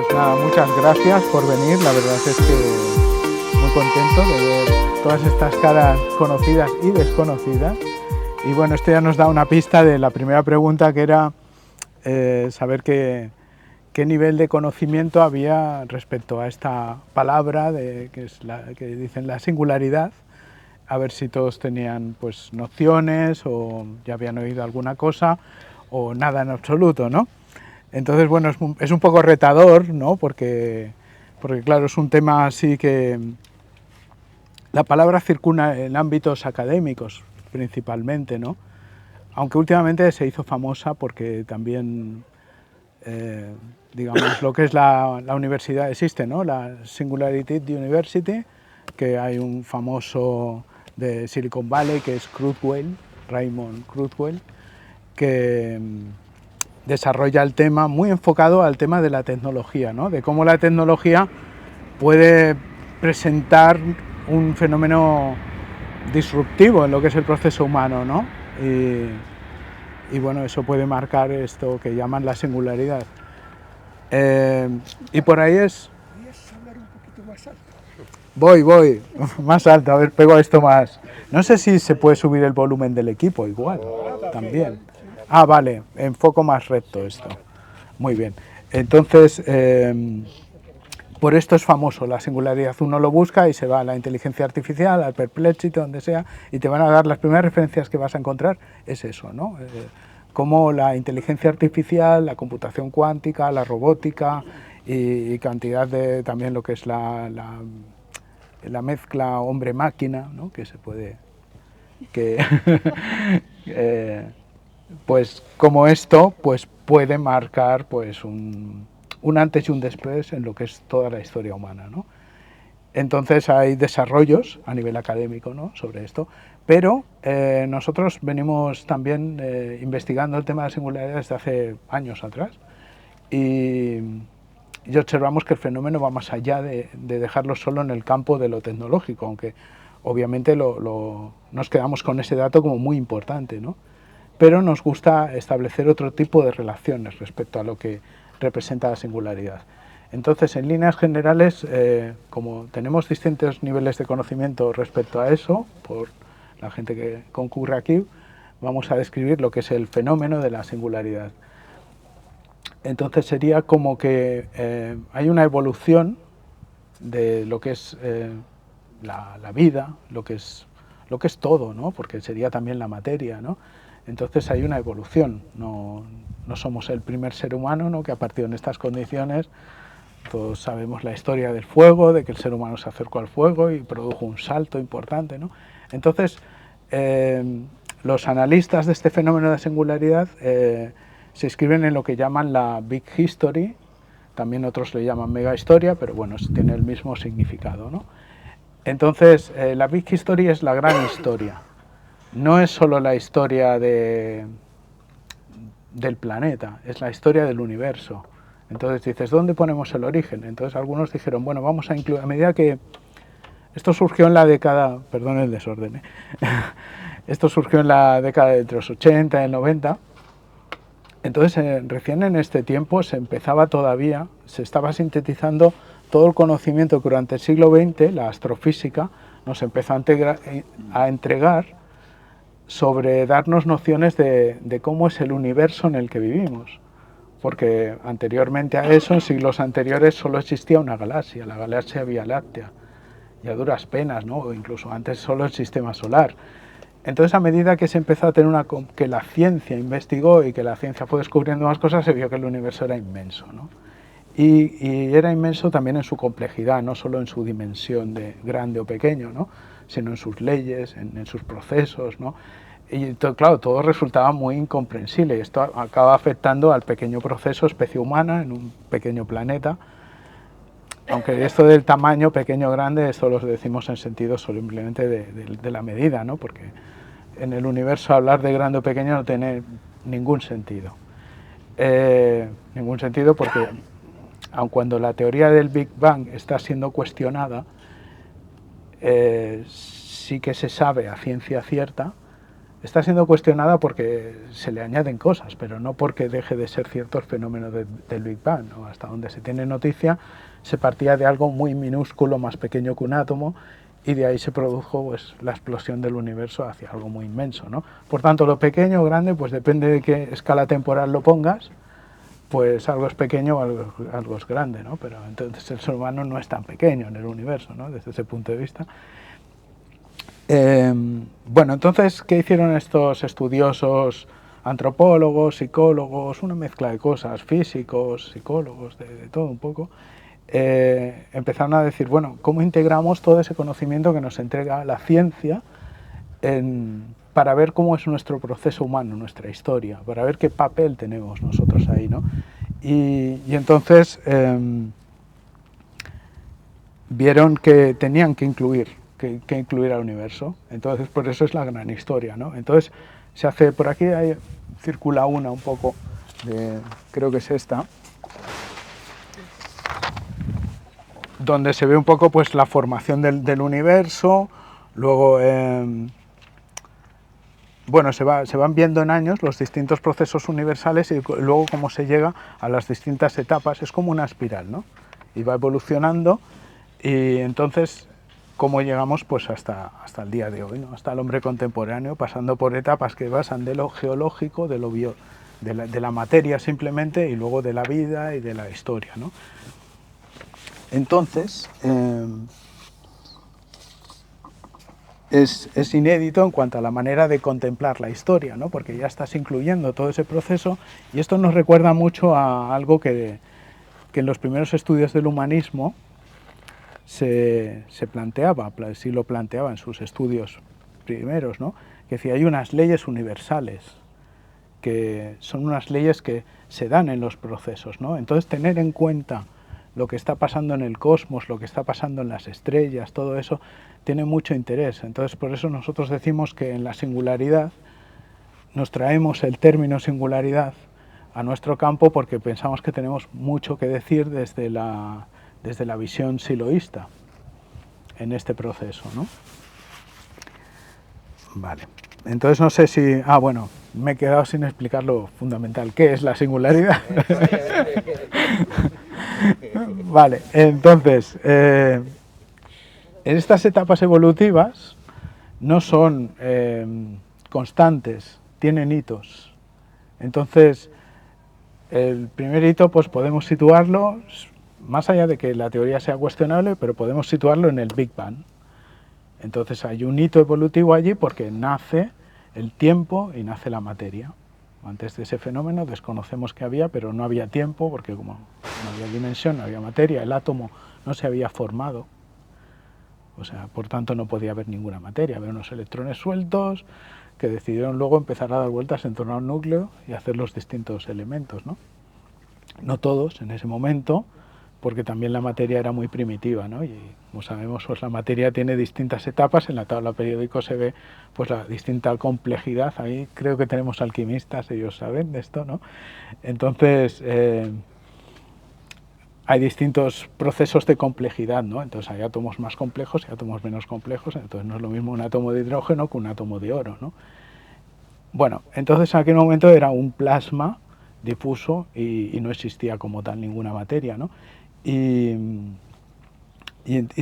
Pues nada, muchas gracias por venir. La verdad es que muy contento de ver todas estas caras conocidas y desconocidas. Y bueno, esto ya nos da una pista de la primera pregunta, que era saber qué nivel de conocimiento había respecto a esta palabra que dicen la singularidad. A ver si todos tenían pues nociones o ya habían oído alguna cosa o nada en absoluto, ¿no? Entonces, bueno, es un poco retador, ¿no? Porque claro, es un tema así que la palabra circula en ámbitos académicos principalmente, ¿no? Aunque últimamente se hizo famosa porque también, digamos, lo que es la universidad existe, ¿no? La Singularity University, que hay un famoso de Silicon Valley que es Kurzweil, Raymond Kurzweil, que desarrolla el tema muy enfocado al tema de la tecnología, ¿no? De cómo la tecnología puede presentar un fenómeno disruptivo en lo que es el proceso humano, ¿no? Y bueno, eso puede marcar esto que llaman la singularidad. Y por ahí es... ¿Podrías hablar un poquito más alto? Voy, más alto, a ver, pego esto más. No sé si se puede subir el volumen del equipo, igual, también. Ah, vale, enfoco más recto esto. Muy bien. Entonces, por esto es famoso la singularidad. Uno lo busca y se va a la inteligencia artificial, al Perplexity, donde sea, y te van a dar las primeras referencias que vas a encontrar, es eso, ¿no? Cómo la inteligencia artificial, la computación cuántica, la robótica y cantidad de también lo que es la mezcla hombre-máquina, ¿no? Que se puede... pues como esto pues puede marcar pues un antes y un después en lo que es toda la historia humana, ¿no? Entonces hay desarrollos a nivel académico, ¿no? Sobre esto, pero nosotros venimos también investigando el tema de la singularidad desde hace años atrás y observamos que el fenómeno va más allá de dejarlo solo en el campo de lo tecnológico, aunque obviamente nos quedamos con ese dato como muy importante, ¿no? Pero nos gusta establecer otro tipo de relaciones respecto a lo que representa la singularidad. Entonces, en líneas generales, como tenemos distintos niveles de conocimiento respecto a eso, por la gente que concurre aquí, vamos a describir lo que es el fenómeno de la singularidad. Entonces sería como que hay una evolución de lo que es la vida, lo que es todo, ¿no? Porque sería también la materia, ¿no? Entonces hay una evolución, no somos el primer ser humano, ¿no? Que ha partido en estas condiciones. Todos sabemos la historia del fuego, de que el ser humano se acercó al fuego y produjo un salto importante, ¿no? Entonces, los analistas de este fenómeno de singularidad se inscriben en lo que llaman la Big History, también otros le llaman mega historia, pero bueno, tiene el mismo significado, ¿no? Entonces, la Big History es la gran historia. No es solo la historia del planeta, es la historia del universo. Entonces dices, ¿dónde ponemos el origen? Entonces algunos dijeron, bueno, vamos a incluir, a medida que... Esto surgió en la década, perdón el desorden, esto surgió en la década de entre los 80 y el 90. Entonces, recién en este tiempo se empezaba todavía, se estaba sintetizando todo el conocimiento que durante el siglo XX, la astrofísica, nos empezó a entregar sobre darnos nociones de cómo es el universo en el que vivimos. Porque anteriormente a eso, en siglos anteriores, solo existía una galaxia, la galaxia Vía Láctea, y a duras penas, ¿no? O incluso antes solo el sistema solar. Entonces, a medida que se empezó a tener que la ciencia investigó y que la ciencia fue descubriendo más cosas, se vio que el universo era inmenso, ¿no? Y era inmenso también en su complejidad, no solo en su dimensión de grande o pequeño, ¿no? Sino en sus leyes, en sus procesos, ¿no? Y claro, todo resultaba muy incomprensible y esto acaba afectando al pequeño proceso, especie humana, en un pequeño planeta. Aunque esto del tamaño pequeño o grande, esto lo decimos en sentido simplemente de la medida, ¿no? Porque en el universo hablar de grande o pequeño no tiene ningún sentido. Ningún sentido porque, aun cuando la teoría del Big Bang está siendo cuestionada, sí que se sabe a ciencia cierta está siendo cuestionada porque se le añaden cosas, pero no porque deje de ser cierto el fenómeno del Big Bang, ¿no? Hasta donde se tiene noticia, se partía de algo muy minúsculo, más pequeño que un átomo, y de ahí se produjo pues, la explosión del universo hacia algo muy inmenso, ¿no? Por tanto, lo pequeño o grande, pues depende de qué escala temporal lo pongas, pues algo es pequeño o algo es grande, ¿no? Pero entonces el ser humano no es tan pequeño en el universo, ¿no? Desde ese punto de vista. Bueno, entonces, ¿qué hicieron estos estudiosos, antropólogos, psicólogos, una mezcla de cosas, físicos, psicólogos, de todo un poco? Empezaron a decir, bueno, ¿cómo integramos todo ese conocimiento que nos entrega la ciencia para ver cómo es nuestro proceso humano, nuestra historia, para ver qué papel tenemos nosotros ahí, ¿no? Y entonces vieron que tenían que incluir al universo. Entonces, por eso es la gran historia, ¿no? Entonces, se hace por aquí, circula una un poco, creo que es esta, donde se ve un poco pues la formación del universo, luego, bueno, se van viendo en años los distintos procesos universales y luego cómo se llega a las distintas etapas, es como una espiral, ¿no? Y va evolucionando y entonces cómo llegamos pues hasta el día de hoy, ¿no? Hasta el hombre contemporáneo, pasando por etapas que pasan de lo geológico, de la materia simplemente, y luego de la vida y de la historia, ¿no? Entonces, es inédito en cuanto a la manera de contemplar la historia, ¿no? Porque ya estás incluyendo todo ese proceso, y esto nos recuerda mucho a algo que en los primeros estudios del humanismo se planteaba, sí lo planteaba en sus estudios primeros, ¿no? Que decía, hay unas leyes universales, que son unas leyes que se dan en los procesos, ¿no? Entonces, tener en cuenta lo que está pasando en el cosmos, lo que está pasando en las estrellas, todo eso tiene mucho interés. Entonces, por eso nosotros decimos que en la singularidad nos traemos el término singularidad a nuestro campo porque pensamos que tenemos mucho que decir desde la visión siloísta en este proceso, ¿no? Vale. Entonces no sé si... bueno, me he quedado sin explicar lo fundamental. ¿Qué es la singularidad? Vale, entonces, en estas etapas evolutivas no son constantes, tienen hitos. Entonces, el primer hito pues podemos situarlo, más allá de que la teoría sea cuestionable, pero podemos situarlo en el Big Bang. Entonces hay un hito evolutivo allí porque nace el tiempo y nace la materia. Antes de ese fenómeno desconocemos que había, pero no había tiempo, porque como no había dimensión, no había materia, el átomo no se había formado, o sea, por tanto no podía haber ninguna materia, había unos electrones sueltos que decidieron luego empezar a dar vueltas en torno a un núcleo y hacer los distintos elementos, ¿no? No todos en ese momento, porque también la materia era muy primitiva, ¿no? Y como sabemos, pues la materia tiene distintas etapas, en la tabla periódica se ve pues la distinta complejidad, ahí creo que tenemos alquimistas, ellos saben de esto, ¿no? Entonces, hay distintos procesos de complejidad, ¿no? Entonces hay átomos más complejos y átomos menos complejos, entonces no es lo mismo un átomo de hidrógeno que un átomo de oro, ¿no? Bueno, entonces en aquel momento era un plasma difuso y no existía como tal ninguna materia, ¿no? Y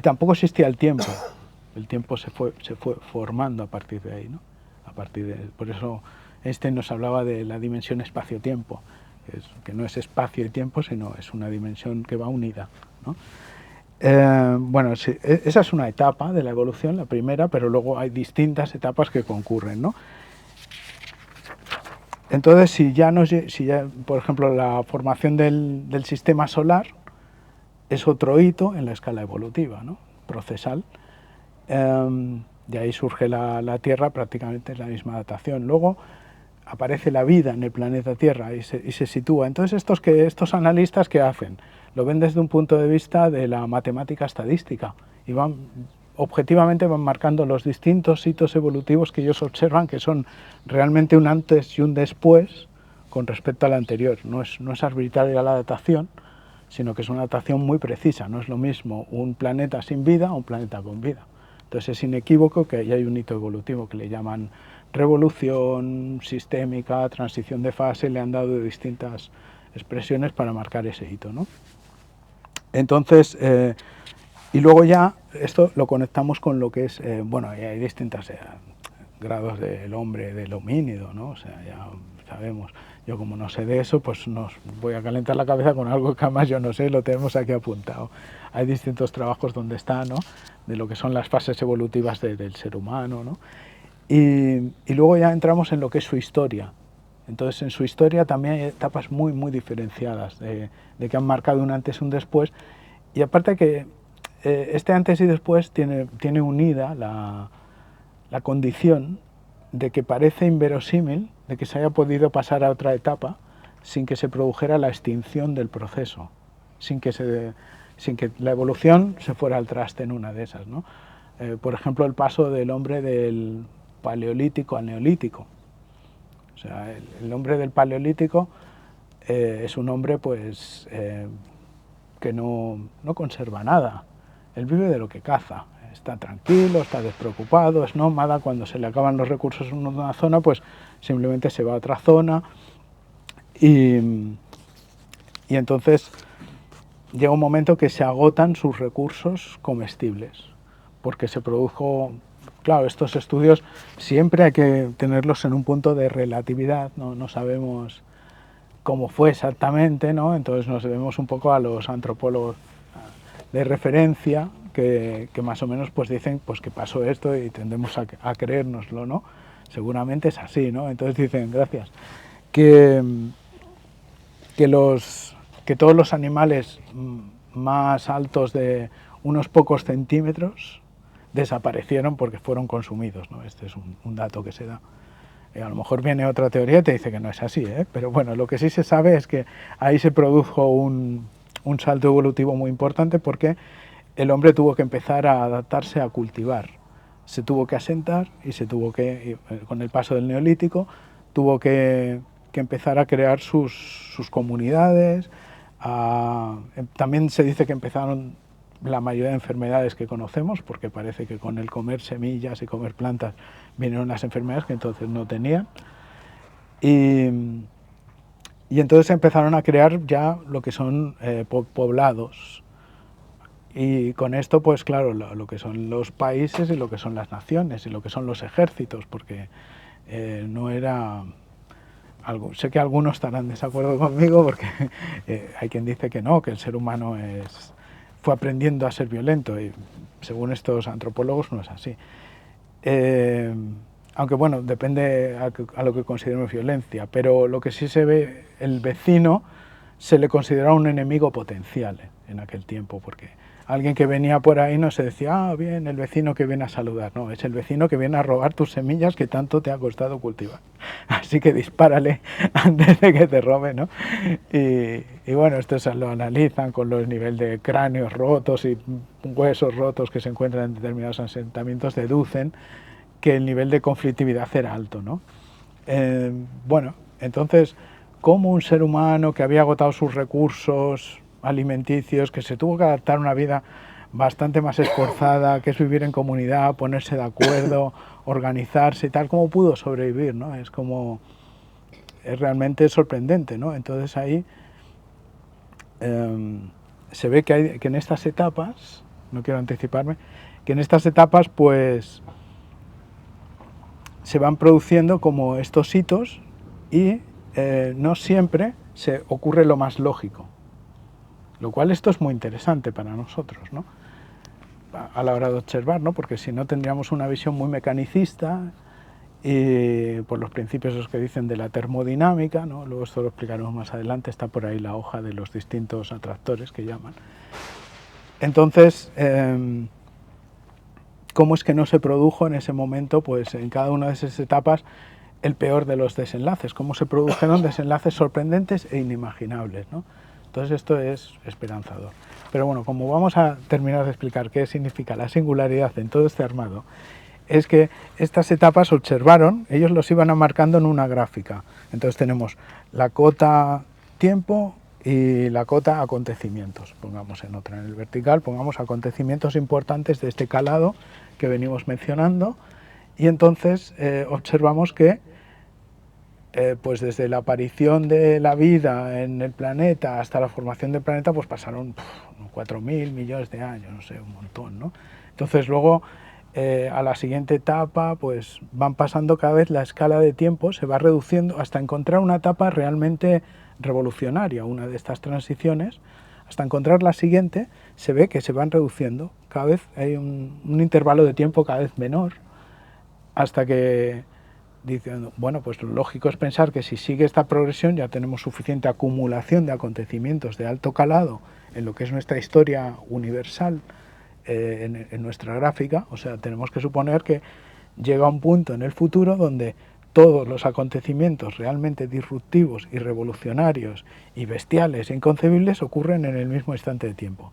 tampoco existía el tiempo se fue formando a partir de ahí, ¿no? Por eso Einstein nos hablaba de la dimensión espacio-tiempo, que no es espacio y tiempo, sino es una dimensión que va unida, ¿no? Bueno, sí, esa es una etapa de la evolución, la primera, pero luego hay distintas etapas que concurren, ¿no? Entonces, si ya, por ejemplo, la formación del sistema solar es otro hito en la escala evolutiva, ¿no? Procesal. De ahí surge la Tierra, prácticamente es la misma datación. Luego aparece la vida en el planeta Tierra y se sitúa. Entonces, estos analistas, ¿qué hacen? Lo ven desde un punto de vista de la matemática estadística y objetivamente van marcando los distintos hitos evolutivos que ellos observan, que son realmente un antes y un después con respecto al anterior. No es arbitraria la datación, sino que es una datación muy precisa. No es lo mismo un planeta sin vida o un planeta con vida. Entonces es inequívoco que ahí hay un hito evolutivo que le llaman revolución sistémica, transición de fase, le han dado distintas expresiones para marcar ese hito, ¿no? Entonces, y luego ya esto lo conectamos con lo que es, bueno, hay distintos grados del hombre, del homínido, ¿no? O sea, ya sabemos, yo como no sé de eso, pues nos voy a calentar la cabeza con algo que además yo no sé, lo tenemos aquí apuntado. Hay distintos trabajos donde está, ¿no? De lo que son las fases evolutivas del ser humano, ¿no? Y luego ya entramos en lo que es su historia. Entonces, en su historia también hay etapas muy diferenciadas, de que han marcado un antes y un después. Y aparte que este antes y después tiene unida la condición de que parece inverosímil de que se haya podido pasar a otra etapa sin que se produjera la extinción del proceso, sin que la evolución se fuera al traste en una de esas, ¿no? Por ejemplo, el paso del hombre del paleolítico al neolítico. O sea, el hombre del paleolítico es un hombre pues, que no conserva nada. Él vive de lo que caza. Está tranquilo, está despreocupado, es nómada. Cuando se le acaban los recursos en una zona, pues simplemente se va a otra zona. Y entonces llega un momento que se agotan sus recursos comestibles, porque se produjo... Claro, estos estudios siempre hay que tenerlos en un punto de relatividad, no sabemos cómo fue exactamente, ¿no? Entonces nos debemos un poco a los antropólogos de referencia que más o menos pues dicen pues que pasó esto y tendemos a creérnoslo, ¿no? Seguramente es así, ¿no? Entonces dicen, gracias, que todos los animales más altos de unos pocos centímetros desaparecieron porque fueron consumidos, ¿no? Este es un dato que se da. A lo mejor viene otra teoría y te dice que no es así, ¿eh? Pero bueno, lo que sí se sabe es que ahí se produjo un salto evolutivo muy importante porque el hombre tuvo que empezar a adaptarse a cultivar. Se tuvo que asentar y con el paso del neolítico, tuvo que empezar a crear sus comunidades. También se dice que empezaron la mayoría de enfermedades que conocemos, porque parece que con el comer semillas y comer plantas vinieron las enfermedades que entonces no tenían. Y entonces empezaron a crear ya lo que son poblados. Y con esto, pues claro, lo que son los países y lo que son las naciones y lo que son los ejércitos, porque no era... sé que algunos estarán de desacuerdo conmigo porque hay quien dice que no, que el ser humano fue aprendiendo a ser violento y según estos antropólogos no es así. Aunque bueno, depende a lo que consideremos violencia, pero lo que sí se ve, el vecino se le consideraba un enemigo potencial en aquel tiempo, porque alguien que venía por ahí no se decía, ah, bien, el vecino que viene a saludar, no, es el vecino que viene a robar tus semillas que tanto te ha costado cultivar. Así que dispárale antes de que te robe, ¿no? Y bueno, esto se lo analizan con los niveles de cráneos rotos y huesos rotos que se encuentran en determinados asentamientos, deducen que el nivel de conflictividad era alto, ¿no? Bueno, entonces, ¿cómo un ser humano que había agotado sus recursos alimenticios, que se tuvo que adaptar a una vida bastante más esforzada, que es vivir en comunidad, ponerse de acuerdo, organizarse y tal, cómo pudo sobrevivir, ¿no? Es realmente sorprendente, ¿no? Entonces ahí se ve que en estas etapas, no quiero anticiparme, que en estas etapas pues se van produciendo como estos hitos y no siempre se ocurre lo más lógico. Lo cual esto es muy interesante para nosotros, ¿no? A la hora de observar, ¿no? Porque si no tendríamos una visión muy mecanicista y por los principios esos que dicen de la termodinámica, ¿no? Luego esto lo explicaremos más adelante, está por ahí la hoja de los distintos atractores que llaman. Entonces, ¿cómo es que no se produjo en ese momento, pues en cada una de esas etapas, el peor de los desenlaces? ¿Cómo se produjeron desenlaces sorprendentes e inimaginables, ¿no? Entonces esto es esperanzador. Pero bueno, como vamos a terminar de explicar qué significa la singularidad en todo este armado, es que estas etapas observaron, ellos los iban marcando en una gráfica. Entonces tenemos la cota tiempo y la cota acontecimientos. Pongamos en otra, en el vertical, pongamos acontecimientos importantes de este calado que venimos mencionando y entonces observamos que pues desde la aparición de la vida en el planeta hasta la formación del planeta, pues pasaron 4.000 millones de años, no sé, un montón, ¿no? Entonces luego, a la siguiente etapa, pues van pasando cada vez la escala de tiempo, se va reduciendo hasta encontrar una etapa realmente revolucionaria, una de estas transiciones. Hasta encontrar la siguiente, se ve que se van reduciendo, cada vez hay un intervalo de tiempo cada vez menor, hasta que dicen, bueno, pues lo lógico es pensar que si sigue esta progresión ya tenemos suficiente acumulación de acontecimientos de alto calado en lo que es nuestra historia universal, en nuestra gráfica. O sea, tenemos que suponer que llega un punto en el futuro donde todos los acontecimientos realmente disruptivos y revolucionarios y bestiales e inconcebibles ocurren en el mismo instante de tiempo.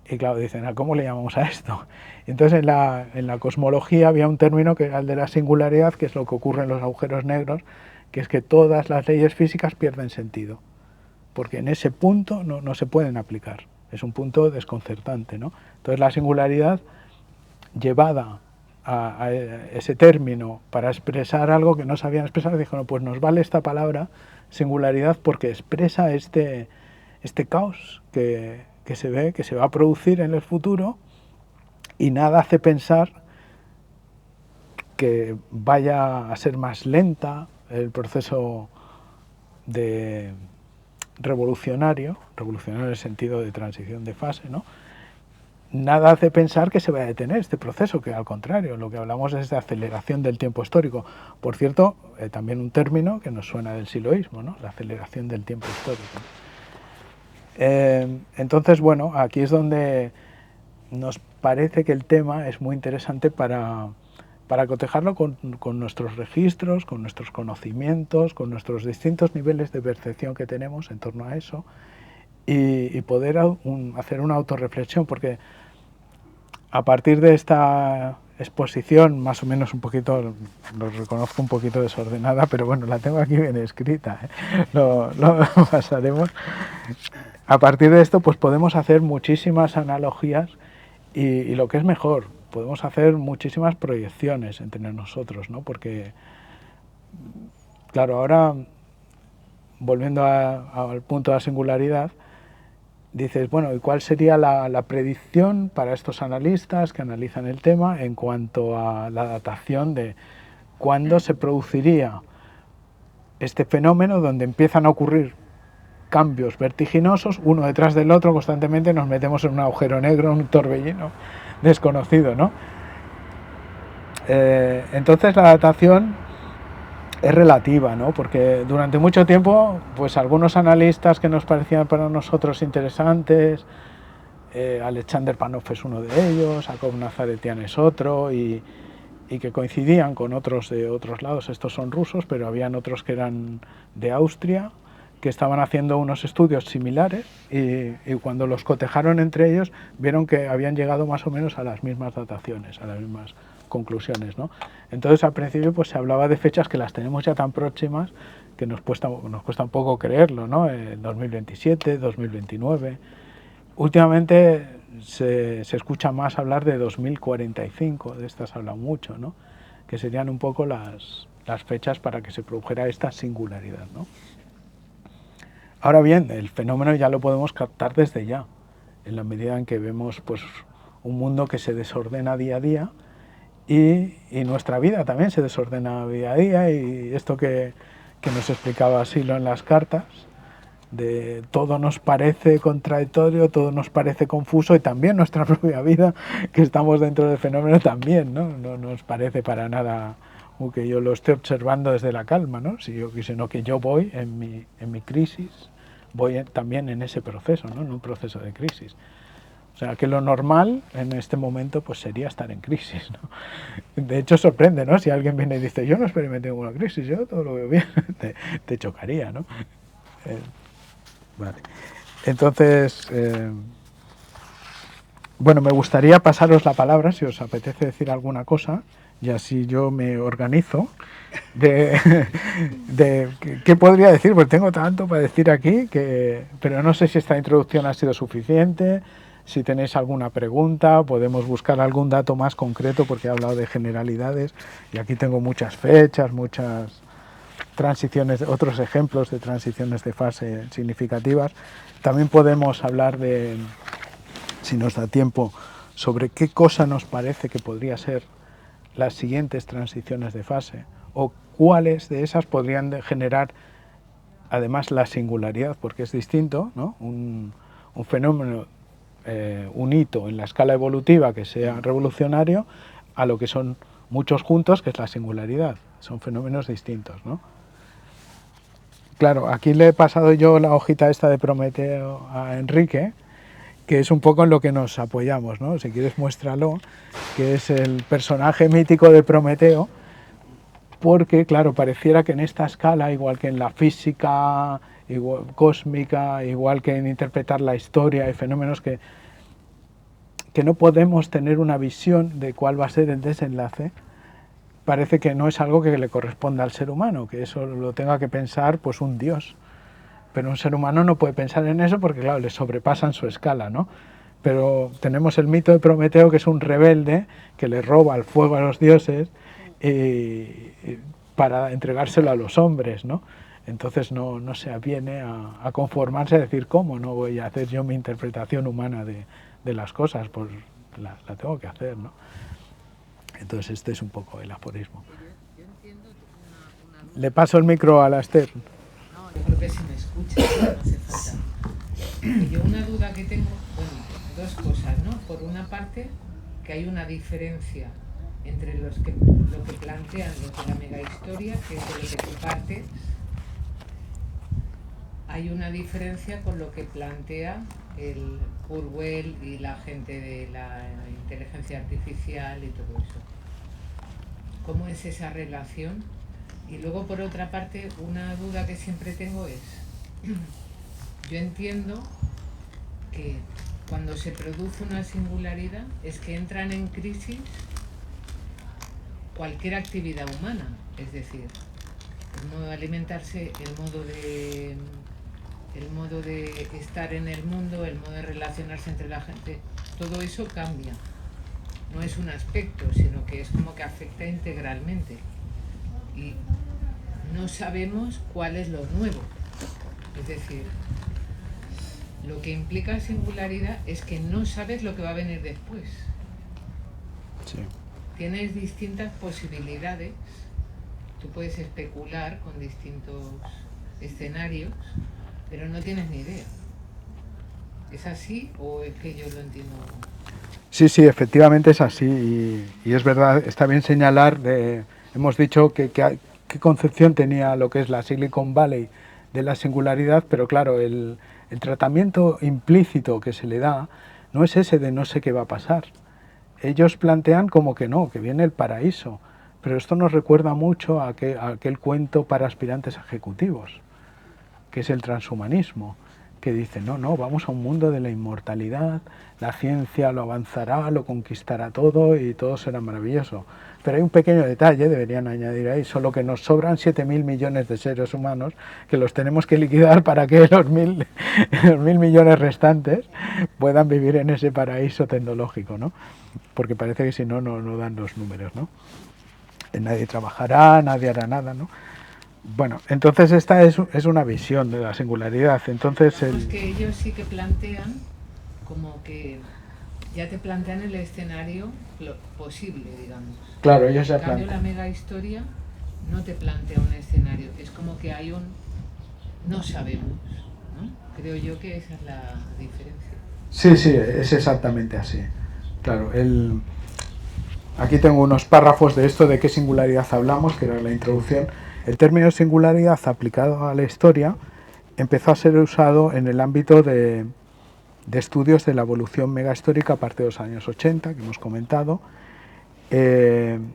Y claro, dicen, ¿a cómo le llamamos a esto? Y entonces en la cosmología había un término que era el de la singularidad, que es lo que ocurre en los agujeros negros, que es que todas las leyes físicas pierden sentido, porque en ese punto no se pueden aplicar. Es un punto desconcertante, ¿no? Entonces la singularidad, llevada a ese término para expresar algo que no sabían expresar, dijeron, pues nos vale esta palabra singularidad porque expresa este caos que se ve, que se va a producir en el futuro, y nada hace pensar que vaya a ser más lenta el proceso de revolucionario en el sentido de transición de fase, ¿no? Nada hace pensar que se vaya a detener este proceso, que al contrario, lo que hablamos es de aceleración del tiempo histórico. Por cierto, también un término que nos suena del siloísmo, ¿no? La aceleración del tiempo histórico. Entonces, bueno, aquí es donde nos parece que el tema es muy interesante para cotejarlo con nuestros registros, con nuestros conocimientos, con nuestros distintos niveles de percepción que tenemos en torno a eso, y poder hacer una autorreflexión, porque a partir de esta exposición, más o menos un poquito, lo reconozco un poquito desordenada, pero bueno, la tengo aquí bien escrita, lo pasaremos. A partir de esto, pues podemos hacer muchísimas analogías y lo que es mejor, podemos hacer muchísimas proyecciones entre nosotros, ¿no? Porque, claro, ahora, volviendo al punto de la singularidad, dices, bueno, ¿y cuál sería la predicción para estos analistas que analizan el tema en cuanto a la datación de cuándo se produciría este fenómeno donde empiezan a ocurrir cambios vertiginosos, uno detrás del otro, constantemente nos metemos en un agujero negro, un torbellino desconocido, ¿no? Entonces la datación es relativa, ¿no? Porque durante mucho tiempo, pues algunos analistas que nos parecían para nosotros interesantes, Alexander Panov es uno de ellos, Jacob Nazaretian es otro, y que coincidían con otros de otros lados. Estos son rusos, pero habían otros que eran de Austria, que estaban haciendo unos estudios similares, y cuando los cotejaron entre ellos vieron que habían llegado más o menos a las mismas dataciones, a las mismas conclusiones, ¿no? Entonces al principio pues se hablaba de fechas que las tenemos ya tan próximas que nos cuesta un poco creerlo, ¿no? 2027, 2029. Últimamente se escucha más hablar de 2045, de estas habla mucho, ¿no? Que serían un poco las fechas para que se produjera esta singularidad, ¿no? Ahora bien, el fenómeno ya lo podemos captar desde ya, en la medida en que vemos pues un mundo que se desordena día a día, y nuestra vida también se desordena día a día, y esto que nos explicaba Silo en las cartas, de todo nos parece contradictorio, todo nos parece confuso, y también nuestra propia vida, que estamos dentro del fenómeno también, ¿no? No nos parece para nada que yo lo estoy observando desde la calma, ¿no? Sino que yo voy en mi crisis, voy también en ese proceso, ¿no? En un proceso de crisis. O sea, que lo normal en este momento pues sería estar en crisis, ¿no? De hecho sorprende, ¿no? Si alguien viene y dice, yo no experimenté ninguna crisis, yo todo lo veo bien, te chocaría, ¿no? Vale. Entonces, bueno, me gustaría pasaros la palabra, si os apetece decir alguna cosa, y así yo me organizo de qué podría decir, porque tengo tanto para decir aquí, pero no sé si esta introducción ha sido suficiente, Si tenéis alguna pregunta, podemos buscar algún dato más concreto, porque he hablado de generalidades y aquí tengo muchas fechas, muchas transiciones, otros ejemplos de transiciones de fase significativas. También podemos hablar de, si nos da tiempo, sobre qué cosa nos parece que podría ser las siguientes transiciones de fase o cuáles de esas podrían generar además la singularidad, porque es distinto, ¿no? Un fenómeno, un hito en la escala evolutiva que sea revolucionario a lo que son muchos juntos, que es la singularidad. Son fenómenos distintos, ¿no? Claro, aquí le he pasado yo la hojita esta de Prometeo a Enrique, que es un poco en lo que nos apoyamos, ¿no? Si quieres muéstralo, que es el personaje mítico de Prometeo, porque, claro, pareciera que en esta escala, igual que en la física igual, cósmica, igual que en interpretar la historia, hay fenómenos que no podemos tener una visión de cuál va a ser el desenlace. Parece que no es algo que le corresponda al ser humano, que eso lo tenga que pensar pues un dios. Pero un ser humano no puede pensar en eso porque, claro, le sobrepasan su escala, ¿no? Pero tenemos el mito de Prometeo, que es un rebelde que le roba el fuego a los dioses para entregárselo a los hombres, ¿no? Entonces no se aviene a conformarse a decir, ¿cómo no voy a hacer yo mi interpretación humana de las cosas? Pues la tengo que hacer, ¿no? Entonces este es un poco el aforismo. Yo entiendo una Le paso el micro a la Esther. No, yo creo que si me escucha no hace falta. Yo una duda que tengo, bueno, dos cosas, ¿no? Por una parte, que hay una diferencia entre lo que plantean los de la mega historia, que es de lo que tú partes, hay una diferencia con lo que plantea el Kurzweil y la gente de la inteligencia artificial y todo eso. ¿Cómo es esa relación? Y luego, por otra parte, una duda que siempre tengo es, yo entiendo que cuando se produce una singularidad es que entran en crisis cualquier actividad humana, es decir, el modo de alimentarse, el modo de estar en el mundo, el modo de relacionarse entre la gente, todo eso cambia. No es un aspecto, sino que es como que afecta integralmente. Y no sabemos cuál es lo nuevo. Es decir, lo que implica singularidad es que no sabes lo que va a venir después. Sí. Tienes distintas posibilidades. Tú puedes especular con distintos escenarios, pero no tienes ni idea. ¿Es así o es que yo lo entiendo? Sí, sí, efectivamente es así y es verdad, está bien señalar, hemos dicho qué concepción tenía lo que es la Silicon Valley de la singularidad, pero claro, el tratamiento implícito que se le da no es ese de no sé qué va a pasar. Ellos plantean como que no, que viene el paraíso, pero esto nos recuerda mucho a aquel cuento para aspirantes a ejecutivos, que es el transhumanismo, que dice, no, vamos a un mundo de la inmortalidad, la ciencia lo avanzará, lo conquistará todo y todo será maravilloso. Pero hay un pequeño detalle, deberían añadir ahí, solo que nos sobran 7.000 millones de seres humanos que los tenemos que liquidar para que los mil millones restantes puedan vivir en ese paraíso tecnológico, ¿no? Porque parece que si no, no dan los números, ¿no? Nadie trabajará, nadie hará nada, ¿no? Bueno, entonces esta es una visión de la singularidad. Entonces que ellos sí que plantean como que ya te plantean el escenario posible, digamos. Claro, ellos ya En cambio, plantean. la mega historia no te plantea un escenario, es como que hay un no sabemos, ¿no? Creo yo que esa es la diferencia. Sí, es exactamente así. Claro, aquí tengo unos párrafos de esto, de qué singularidad hablamos, que era la introducción. El término singularidad aplicado a la historia empezó a ser usado en el ámbito de estudios de la evolución megahistórica a partir de los años 80, que hemos comentado. En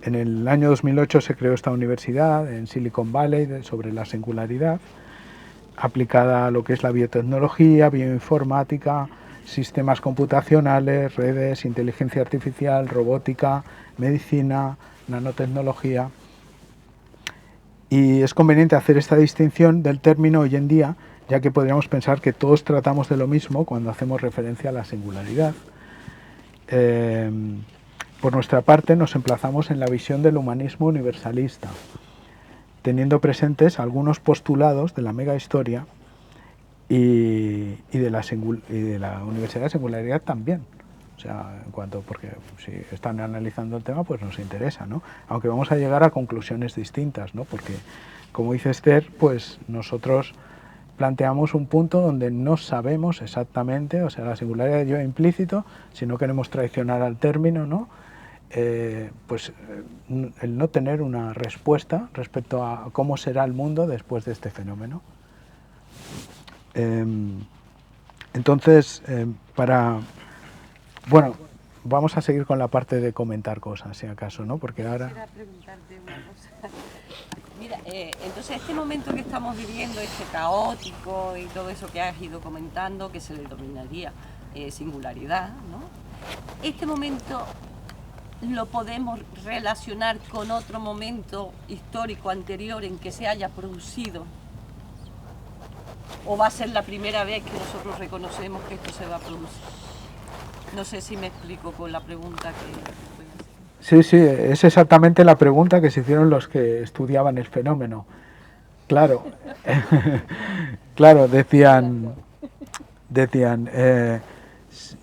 el año 2008 se creó esta universidad en Silicon Valley sobre la singularidad, aplicada a lo que es la biotecnología, bioinformática, sistemas computacionales, redes, inteligencia artificial, robótica, medicina, nanotecnología. Y es conveniente hacer esta distinción del término hoy en día, ya que podríamos pensar que todos tratamos de lo mismo cuando hacemos referencia a la singularidad. Por nuestra parte, nos emplazamos en la visión del humanismo universalista, teniendo presentes algunos postulados de la megahistoria y de la Universidad de Singularidad también. O sea, porque si están analizando el tema, pues nos interesa, ¿no? Aunque vamos a llegar a conclusiones distintas, ¿no? Porque, como dice Esther, pues nosotros planteamos un punto donde no sabemos exactamente, o sea, la singularidad lleva implícito, si no queremos traicionar al término, ¿no? El no tener una respuesta respecto a cómo será el mundo después de este fenómeno. Entonces, bueno, vamos a seguir con la parte de comentar cosas, si acaso, ¿no? Porque ahora... Quisiera preguntarte una cosa. Mira, entonces este momento que estamos viviendo, este caótico y todo eso que has ido comentando, que se le denominaría singularidad, ¿no? Este momento lo podemos relacionar con otro momento histórico anterior en que se haya producido, o va a ser la primera vez que nosotros reconocemos que esto se va a producir. No sé si me explico con la pregunta que... Sí, sí, es exactamente la pregunta que se hicieron los que estudiaban el fenómeno. Claro, claro, decían,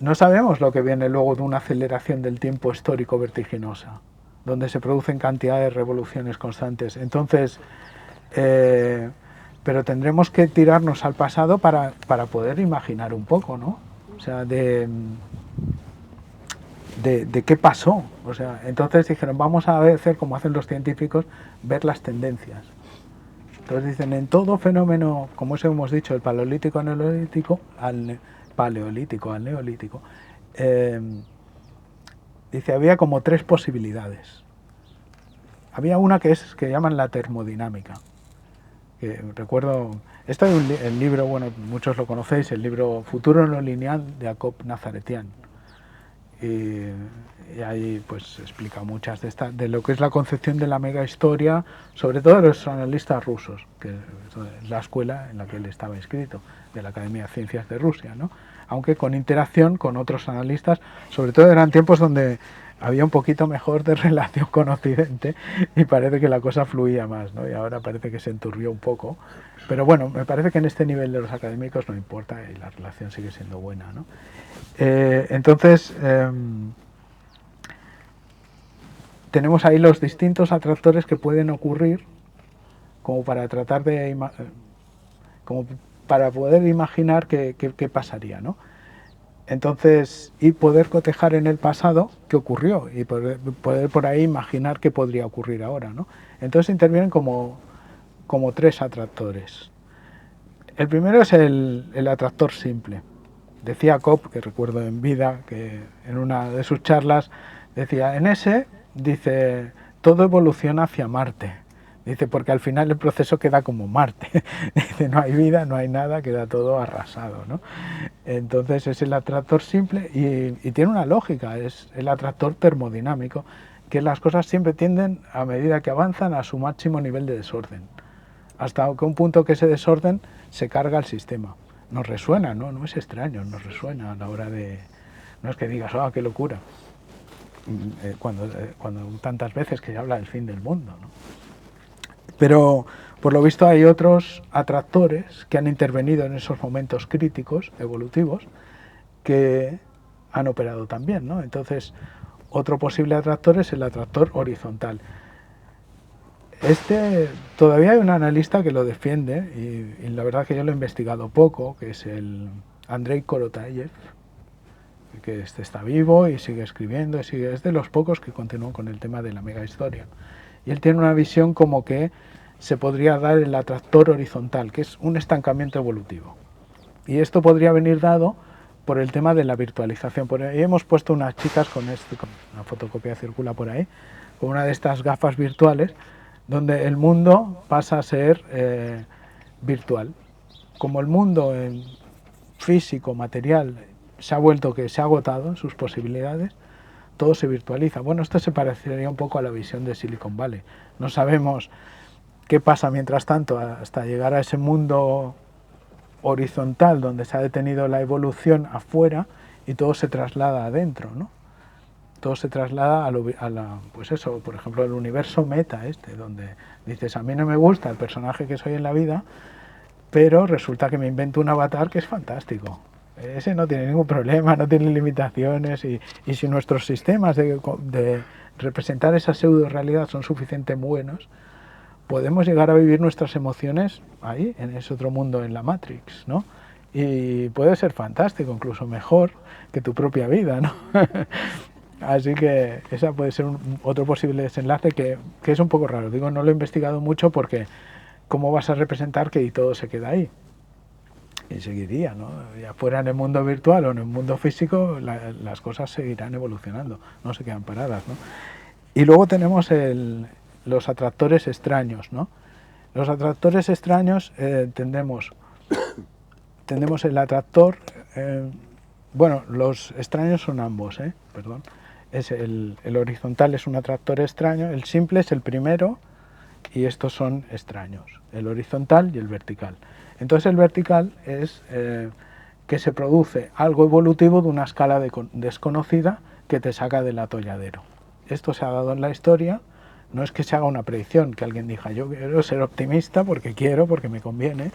no sabemos lo que viene luego de una aceleración del tiempo histórico vertiginosa, donde se producen cantidades de revoluciones constantes. Entonces, pero tendremos que tirarnos al pasado para poder imaginar un poco, ¿no? O sea, de qué pasó. O sea, entonces dijeron, vamos a hacer como hacen los científicos, ver las tendencias. Entonces dicen, en todo fenómeno, como eso hemos dicho, el paleolítico al neolítico, dice, había como tres posibilidades. Había una que llaman la termodinámica. Que recuerdo, esto es el libro, bueno, muchos lo conocéis, el libro Futuro no lineal de Jacob Nazaretian. Y ahí pues explica muchas de lo que es la concepción de la mega historia, sobre todo de los analistas rusos, que es la escuela en la que él estaba inscrito, de la Academia de Ciencias de Rusia, ¿no? Aunque con interacción con otros analistas, sobre todo eran tiempos donde había un poquito mejor de relación con Occidente y parece que la cosa fluía más, ¿no? Y ahora parece que se enturbió un poco, pero bueno, me parece que en este nivel de los académicos no importa y la relación sigue siendo buena, ¿no? Entonces, tenemos ahí los distintos atractores que pueden ocurrir como para tratar de como para poder imaginar qué pasaría, ¿no? Entonces, y poder cotejar en el pasado qué ocurrió y poder por ahí imaginar qué podría ocurrir ahora, ¿no? Entonces intervienen como tres atractores. El primero es el atractor simple. Decía Cobb, que recuerdo en vida, que en una de sus charlas decía, en ese, dice, todo evoluciona hacia Marte. Dice, porque al final el proceso queda como Marte. Dice, no hay vida, no hay nada, queda todo arrasado, ¿no? Entonces es el atractor simple y tiene una lógica, es el atractor termodinámico, que las cosas siempre tienden, a medida que avanzan, a su máximo nivel de desorden. Hasta que un punto que ese desorden se carga el sistema. Nos resuena, ¿no? No es extraño, nos resuena a la hora de... No es que digas, ¡ah, qué locura! Cuando tantas veces que se habla del fin del mundo, ¿no? Pero, por lo visto, hay otros atractores que han intervenido en esos momentos críticos, evolutivos, que han operado también, ¿no? Entonces, otro posible atractor es el atractor horizontal. Todavía hay un analista que lo defiende y la verdad que yo lo he investigado poco, que es el Andrei Korotayev, que está vivo y sigue escribiendo, es de los pocos que continuó con el tema de la mega historia. Y él tiene una visión como que se podría dar el atractor horizontal, que es un estancamiento evolutivo. Y esto podría venir dado por el tema de la virtualización. Por ahí hemos puesto unas chicas con una fotocopia circula por ahí, con una de estas gafas virtuales, donde el mundo pasa a ser virtual. Como el mundo en físico, material, se ha agotado en sus posibilidades, todo se virtualiza. Bueno, esto se parecería un poco a la visión de Silicon Valley. No sabemos qué pasa mientras tanto hasta llegar a ese mundo horizontal, donde se ha detenido la evolución afuera y todo se traslada adentro, ¿no? Todo se traslada pues eso, por ejemplo, el universo meta donde dices, a mí no me gusta el personaje que soy en la vida, pero resulta que me invento un avatar que es fantástico. Ese no tiene ningún problema, no tiene limitaciones, y si nuestros sistemas de representar esa pseudo realidad son suficientemente buenos, podemos llegar a vivir nuestras emociones ahí, en ese otro mundo, en la Matrix, ¿no? Y puede ser fantástico, incluso mejor que tu propia vida, ¿no? Así que esa puede ser otro posible desenlace que es un poco raro. Digo, no lo he investigado mucho porque ¿cómo vas a representar que y todo se queda ahí? Y seguiría, ¿no? Ya fuera en el mundo virtual o en el mundo físico, las cosas seguirán evolucionando, no se quedan paradas, ¿no? Y luego tenemos los atractores extraños, ¿no? Los atractores extraños tendemos el atractor, bueno, los extraños son ambos, perdón. Es el horizontal es un atractor extraño, el simple es el primero y estos son extraños, el horizontal y el vertical. Entonces el vertical es que se produce algo evolutivo de una escala desconocida que te saca del atolladero. Esto se ha dado en la historia, no es que se haga una predicción, que alguien diga yo quiero ser optimista porque me conviene,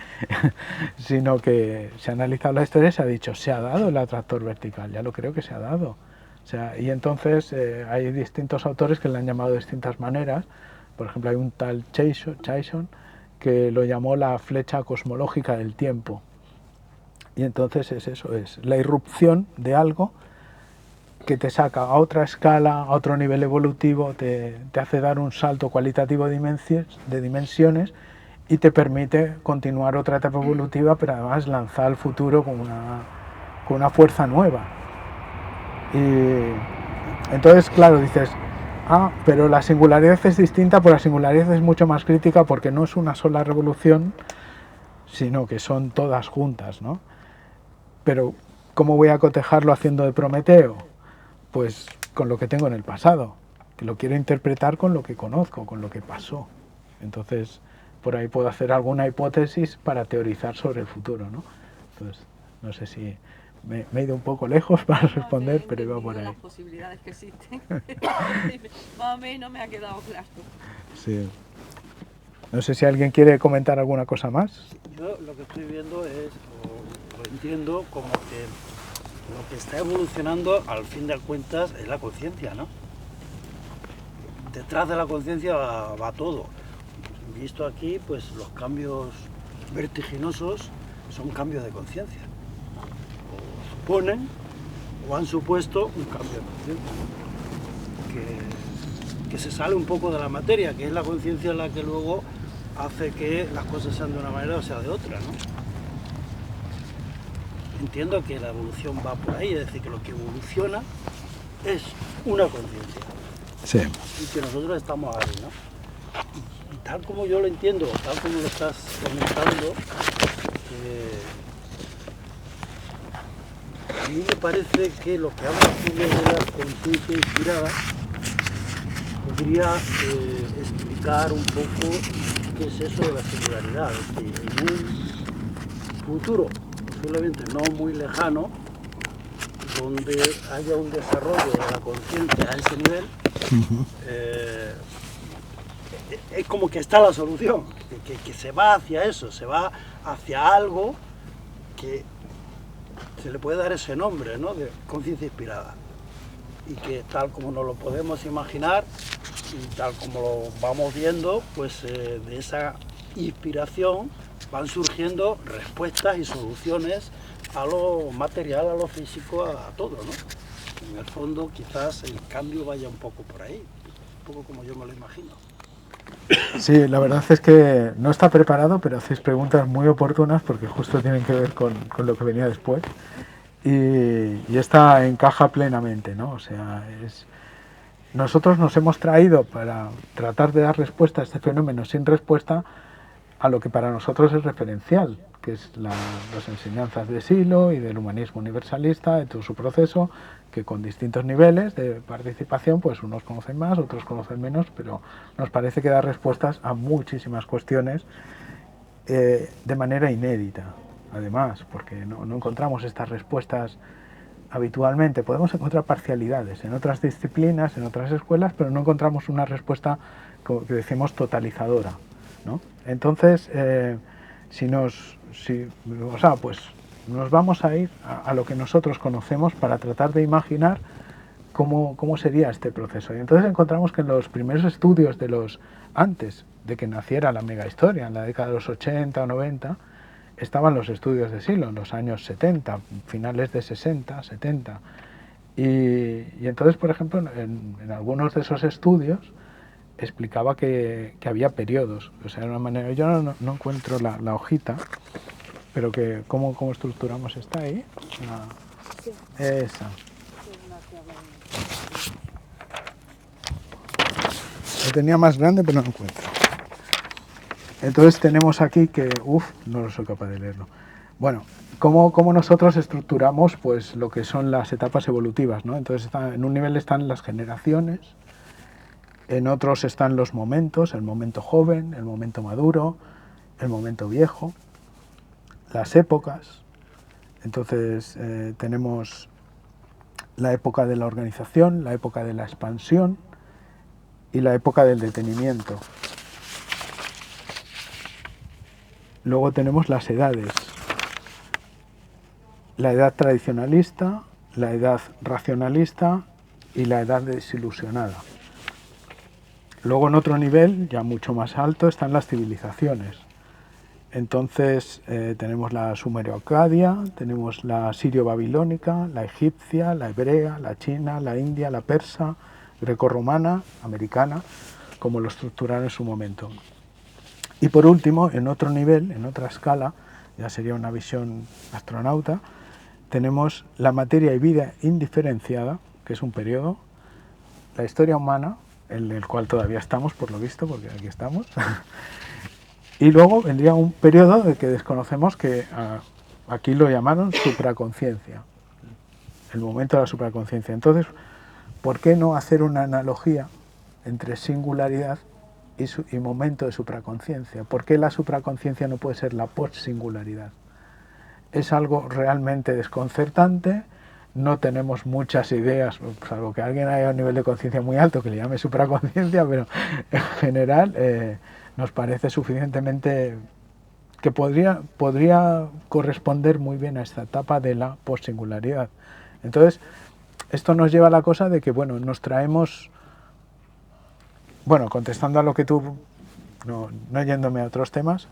sino que se ha analizado la historia y se ha dicho, se ha dado el atractor vertical, ya lo creo que se ha dado. O sea, y entonces hay distintos autores que le han llamado de distintas maneras. Por ejemplo, hay un tal Chason que lo llamó la flecha cosmológica del tiempo. Y entonces es la irrupción de algo que te saca a otra escala, a otro nivel evolutivo, te hace dar un salto cualitativo de dimensiones y te permite continuar otra etapa evolutiva, pero además lanzar al futuro con una fuerza nueva. Y entonces, claro, dices, pero la singularidad es distinta, pero la singularidad es mucho más crítica porque no es una sola revolución, sino que son todas juntas, ¿no? Pero, ¿cómo voy a cotejarlo haciendo de Prometeo? Pues con lo que tengo en el pasado, que lo quiero interpretar con lo que conozco, con lo que pasó. Entonces, por ahí puedo hacer alguna hipótesis para teorizar sobre el futuro, ¿no? Entonces, no sé si me he ido un poco lejos para responder, pero iba por ahí. Las posibilidades que existen. Más o menos me ha quedado claro. Sí. No sé si alguien quiere comentar alguna cosa más. Yo lo que estoy viendo es, o lo entiendo como que lo que está evolucionando, al fin de cuentas, es la conciencia, ¿no? Detrás de la conciencia va todo. Visto aquí, pues los cambios vertiginosos son cambios de conciencia. O suponen, o han supuesto un cambio de conciencia. Que se sale un poco de la materia, que es la conciencia la que luego hace que las cosas sean de una manera o sea de otra, ¿no? Entiendo que la evolución va por ahí, es decir, que lo que evoluciona es una conciencia. Sí. Y que nosotros estamos ahí, ¿no? Y tal como yo lo entiendo, tal como lo estás comentando, a mí me parece que lo que habla de la conciencia inspirada podría explicar un poco qué es eso de la singularidad, que en un futuro posiblemente no muy lejano, donde haya un desarrollo de la conciencia a ese nivel, es como que está la solución, que se va hacia eso, se va hacia algo que se le puede dar ese nombre, ¿no?, de conciencia inspirada, y que tal como nos lo podemos imaginar y tal como lo vamos viendo, pues de esa inspiración van surgiendo respuestas y soluciones a lo material, a lo físico, a todo, ¿no? En el fondo quizás el cambio vaya un poco por ahí, un poco como yo me lo imagino. Sí, la verdad es que no está preparado, pero hacéis preguntas muy oportunas porque justo tienen que ver con lo que venía después. Y esta encaja plenamente, ¿no? O sea, nosotros nos hemos traído para tratar de dar respuesta a este fenómeno sin respuesta a lo que para nosotros es referencial, que es las enseñanzas de Silo y del humanismo universalista, de todo su proceso, que con distintos niveles de participación, pues unos conocen más, otros conocen menos, pero nos parece que da respuestas a muchísimas cuestiones de manera inédita. además, porque no encontramos estas respuestas habitualmente. Podemos encontrar parcialidades en otras disciplinas, en otras escuelas, pero no encontramos una respuesta que decimos totalizadora, ¿no? Entonces, pues nos vamos a ir a lo que nosotros conocemos para tratar de imaginar cómo sería este proceso. Y entonces encontramos que en los primeros estudios antes de que naciera la megahistoria, en la década de los 80 o 90, estaban los estudios de siglo, en los años 70, finales de 60, 70. Y entonces, por ejemplo, en algunos de esos estudios explicaba que había periodos. O sea, de una manera, yo no encuentro la hojita, pero que ¿cómo estructuramos esta ahí? Esa. Lo tenía más grande, pero no lo encuentro. Entonces tenemos aquí que, no soy capaz de leerlo. Bueno, ¿cómo nosotros estructuramos pues lo que son las etapas evolutivas, ¿no? Entonces en un nivel están las generaciones, en otros están los momentos, el momento joven, el momento maduro, el momento viejo, las épocas. Entonces tenemos la época de la organización, la época de la expansión y la época del detenimiento. Luego tenemos las edades, la edad tradicionalista, la edad racionalista y la edad desilusionada. Luego en otro nivel, ya mucho más alto, están las civilizaciones. Entonces tenemos la sumerio-acadia, tenemos la sirio-babilónica, la egipcia, la hebrea, la china, la india, la persa, grecorromana, americana, como lo estructuraron en su momento. Y por último, en otro nivel, en otra escala, ya sería una visión astronauta, tenemos la materia y vida indiferenciada, que es un periodo, la historia humana, en el cual todavía estamos, por lo visto, porque aquí estamos, y luego vendría un periodo de que desconocemos que aquí lo llamaron supraconciencia, el momento de la supraconciencia. Entonces, ¿por qué no hacer una analogía entre singularidad y momento de supraconciencia? ¿Por qué la supraconciencia no puede ser la post-singularidad? Es algo realmente desconcertante, no tenemos muchas ideas, salvo que alguien haya un nivel de conciencia muy alto que le llame supraconciencia, pero en general nos parece suficientemente que podría corresponder muy bien a esta etapa de la post-singularidad. Entonces, esto nos lleva a la cosa de que, bueno, nos traemos... Bueno, contestando a lo que tú, no yéndome a otros temas,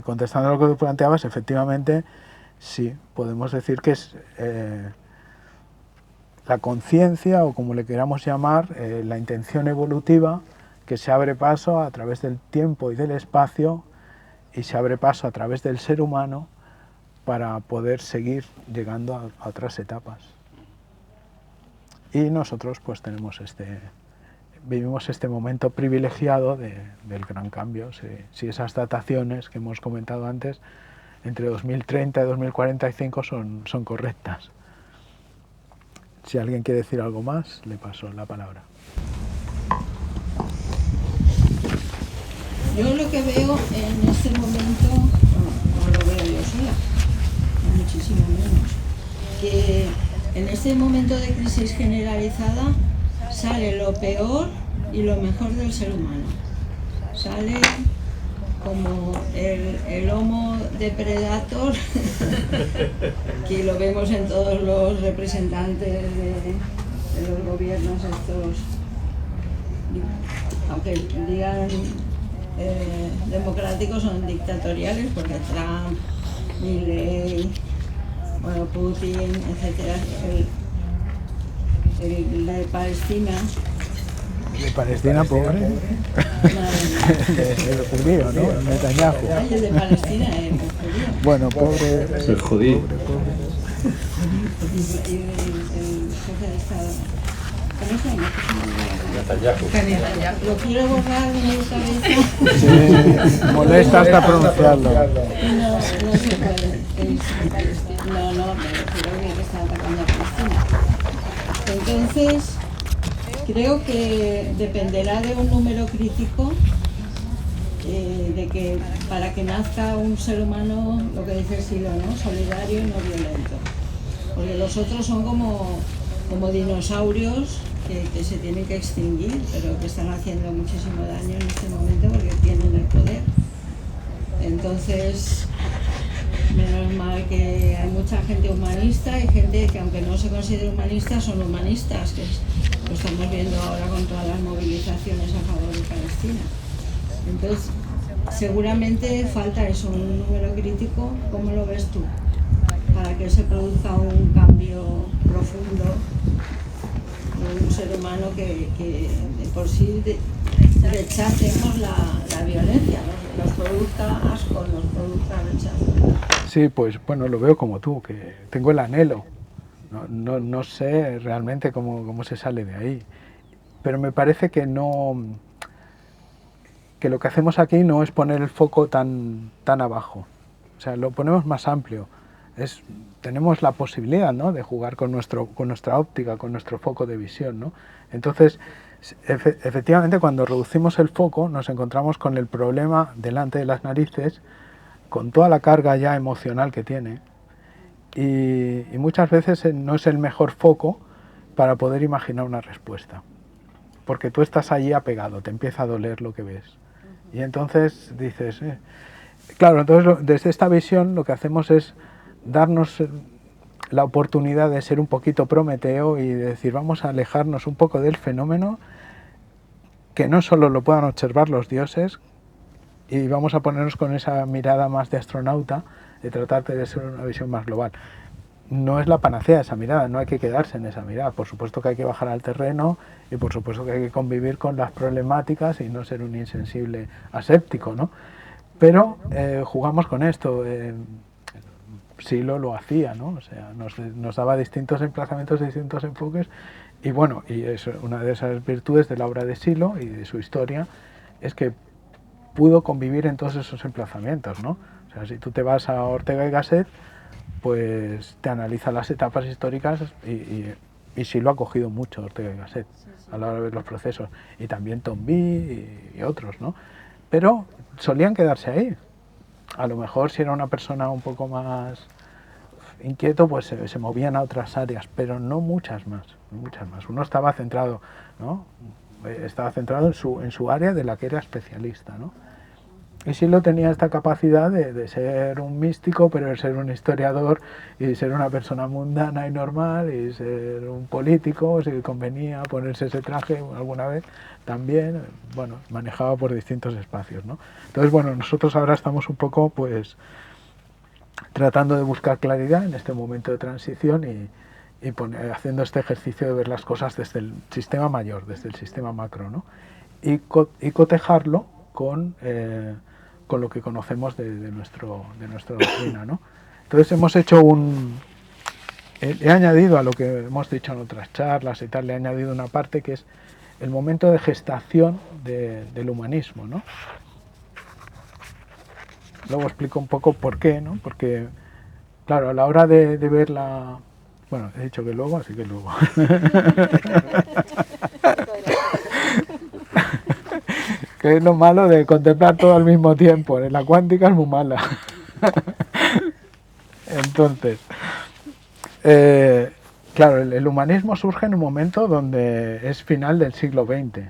contestando a lo que tú planteabas, efectivamente, sí, podemos decir que es la conciencia, o como le queramos llamar, la intención evolutiva que se abre paso a través del tiempo y del espacio, y se abre paso a través del ser humano para poder seguir llegando a otras etapas. Y nosotros pues vivimos este momento privilegiado del gran cambio. Si esas dataciones que hemos comentado antes, entre 2030 y 2045 son correctas. Si alguien quiere decir algo más, le paso la palabra. Yo lo que veo en este momento, no lo veo yo sola, muchísimo menos, que en este momento de crisis generalizada sale lo peor y lo mejor del ser humano. Sale como el Homo depredator, que lo vemos en todos los representantes de los gobiernos estos, aunque digan democráticos, son dictatoriales, porque Trump, Milley, bueno, Putin, etcétera, el de Palestina. ¿De Palestina, pobre? El judío, ¿no? Netanyahu. Ay, el de Palestina es judío. Bueno, pobre. El judío. Y el jefe de Estado. ¿Cómo se llama? Netanyahu. Lo quiero borrar de mi cabeza. Sí, molesta hasta pronunciarlo. No se puede. No, me refiero que está atacando a Palestina. Entonces, creo que dependerá de un número crítico de que para que nazca un ser humano, lo que dice Silo, ¿no? Solidario y no violento. Porque los otros son como dinosaurios que se tienen que extinguir, pero que están haciendo muchísimo daño en este momento porque tienen el poder. Entonces, menos mal que hay mucha gente humanista y gente que, aunque no se considere humanista, son humanistas, que lo estamos viendo ahora con todas las movilizaciones a favor de Palestina. Entonces, seguramente falta eso, un número crítico. ¿Cómo lo ves tú? Para que se produzca un cambio profundo, un ser humano que de por sí rechacemos la violencia, nos produzca asco, nos produzca rechazo. Sí, pues bueno, lo veo como tú, que tengo el anhelo. No sé realmente cómo se sale de ahí, pero me parece que que lo que hacemos aquí no es poner el foco tan abajo, o sea, lo ponemos más amplio. Tenemos la posibilidad, ¿no?, de jugar con nuestra óptica, con nuestro foco de visión, ¿no? Entonces, efectivamente, cuando reducimos el foco nos encontramos con el problema delante de las narices, con toda la carga ya emocional que tiene, y muchas veces no es el mejor foco para poder imaginar una respuesta, porque tú estás allí apegado, te empieza a doler lo que ves, y entonces dices, claro, entonces desde esta visión lo que hacemos es darnos la oportunidad de ser un poquito Prometeo y de decir, vamos a alejarnos un poco del fenómeno, que no solo lo puedan observar los dioses, y vamos a ponernos con esa mirada más de astronauta, de tratar de ser una visión más global. No es la panacea esa mirada, no hay que quedarse en esa mirada. Por supuesto que hay que bajar al terreno y por supuesto que hay que convivir con las problemáticas y no ser un insensible aséptico, ¿no? Pero jugamos con esto. Silo lo hacía, ¿no? O sea, nos daba distintos emplazamientos, distintos enfoques, y bueno, y es una de esas virtudes de la obra de Silo y de su historia, es que pudo convivir en todos esos emplazamientos, ¿no? O sea, si tú te vas a Ortega y Gasset, pues te analiza las etapas históricas y Silo ha cogido mucho Ortega y Gasset a la hora de ver los procesos, y también Tomby y otros, ¿no? Pero solían quedarse ahí. A lo mejor si era una persona un poco más inquieto, pues se movían a otras áreas, pero no muchas más. Uno estaba centrado, ¿no? Estaba centrado en su área de la que era especialista, ¿no? Y Silo tenía esta capacidad de ser un místico, pero de ser un historiador y ser una persona mundana y normal y ser un político, si convenía ponerse ese traje alguna vez también, bueno, manejaba por distintos espacios, ¿no? Entonces, bueno, nosotros ahora estamos un poco, pues, tratando de buscar claridad en este momento de transición y haciendo este ejercicio de ver las cosas desde el sistema mayor, desde el sistema macro, ¿no? Y cotejarlo con lo que conocemos de nuestra doctrina, ¿no? Entonces hemos hecho he añadido a lo que hemos dicho en otras charlas y tal, le he añadido una parte que es el momento de gestación del humanismo, ¿no? Luego explico un poco por qué, ¿no? Porque, claro, a la hora de ver la... Bueno, he dicho que luego, así que luego. Que es lo malo de contemplar todo al mismo tiempo. La cuántica es muy mala. Entonces, claro, el humanismo surge en un momento donde es final del siglo XX.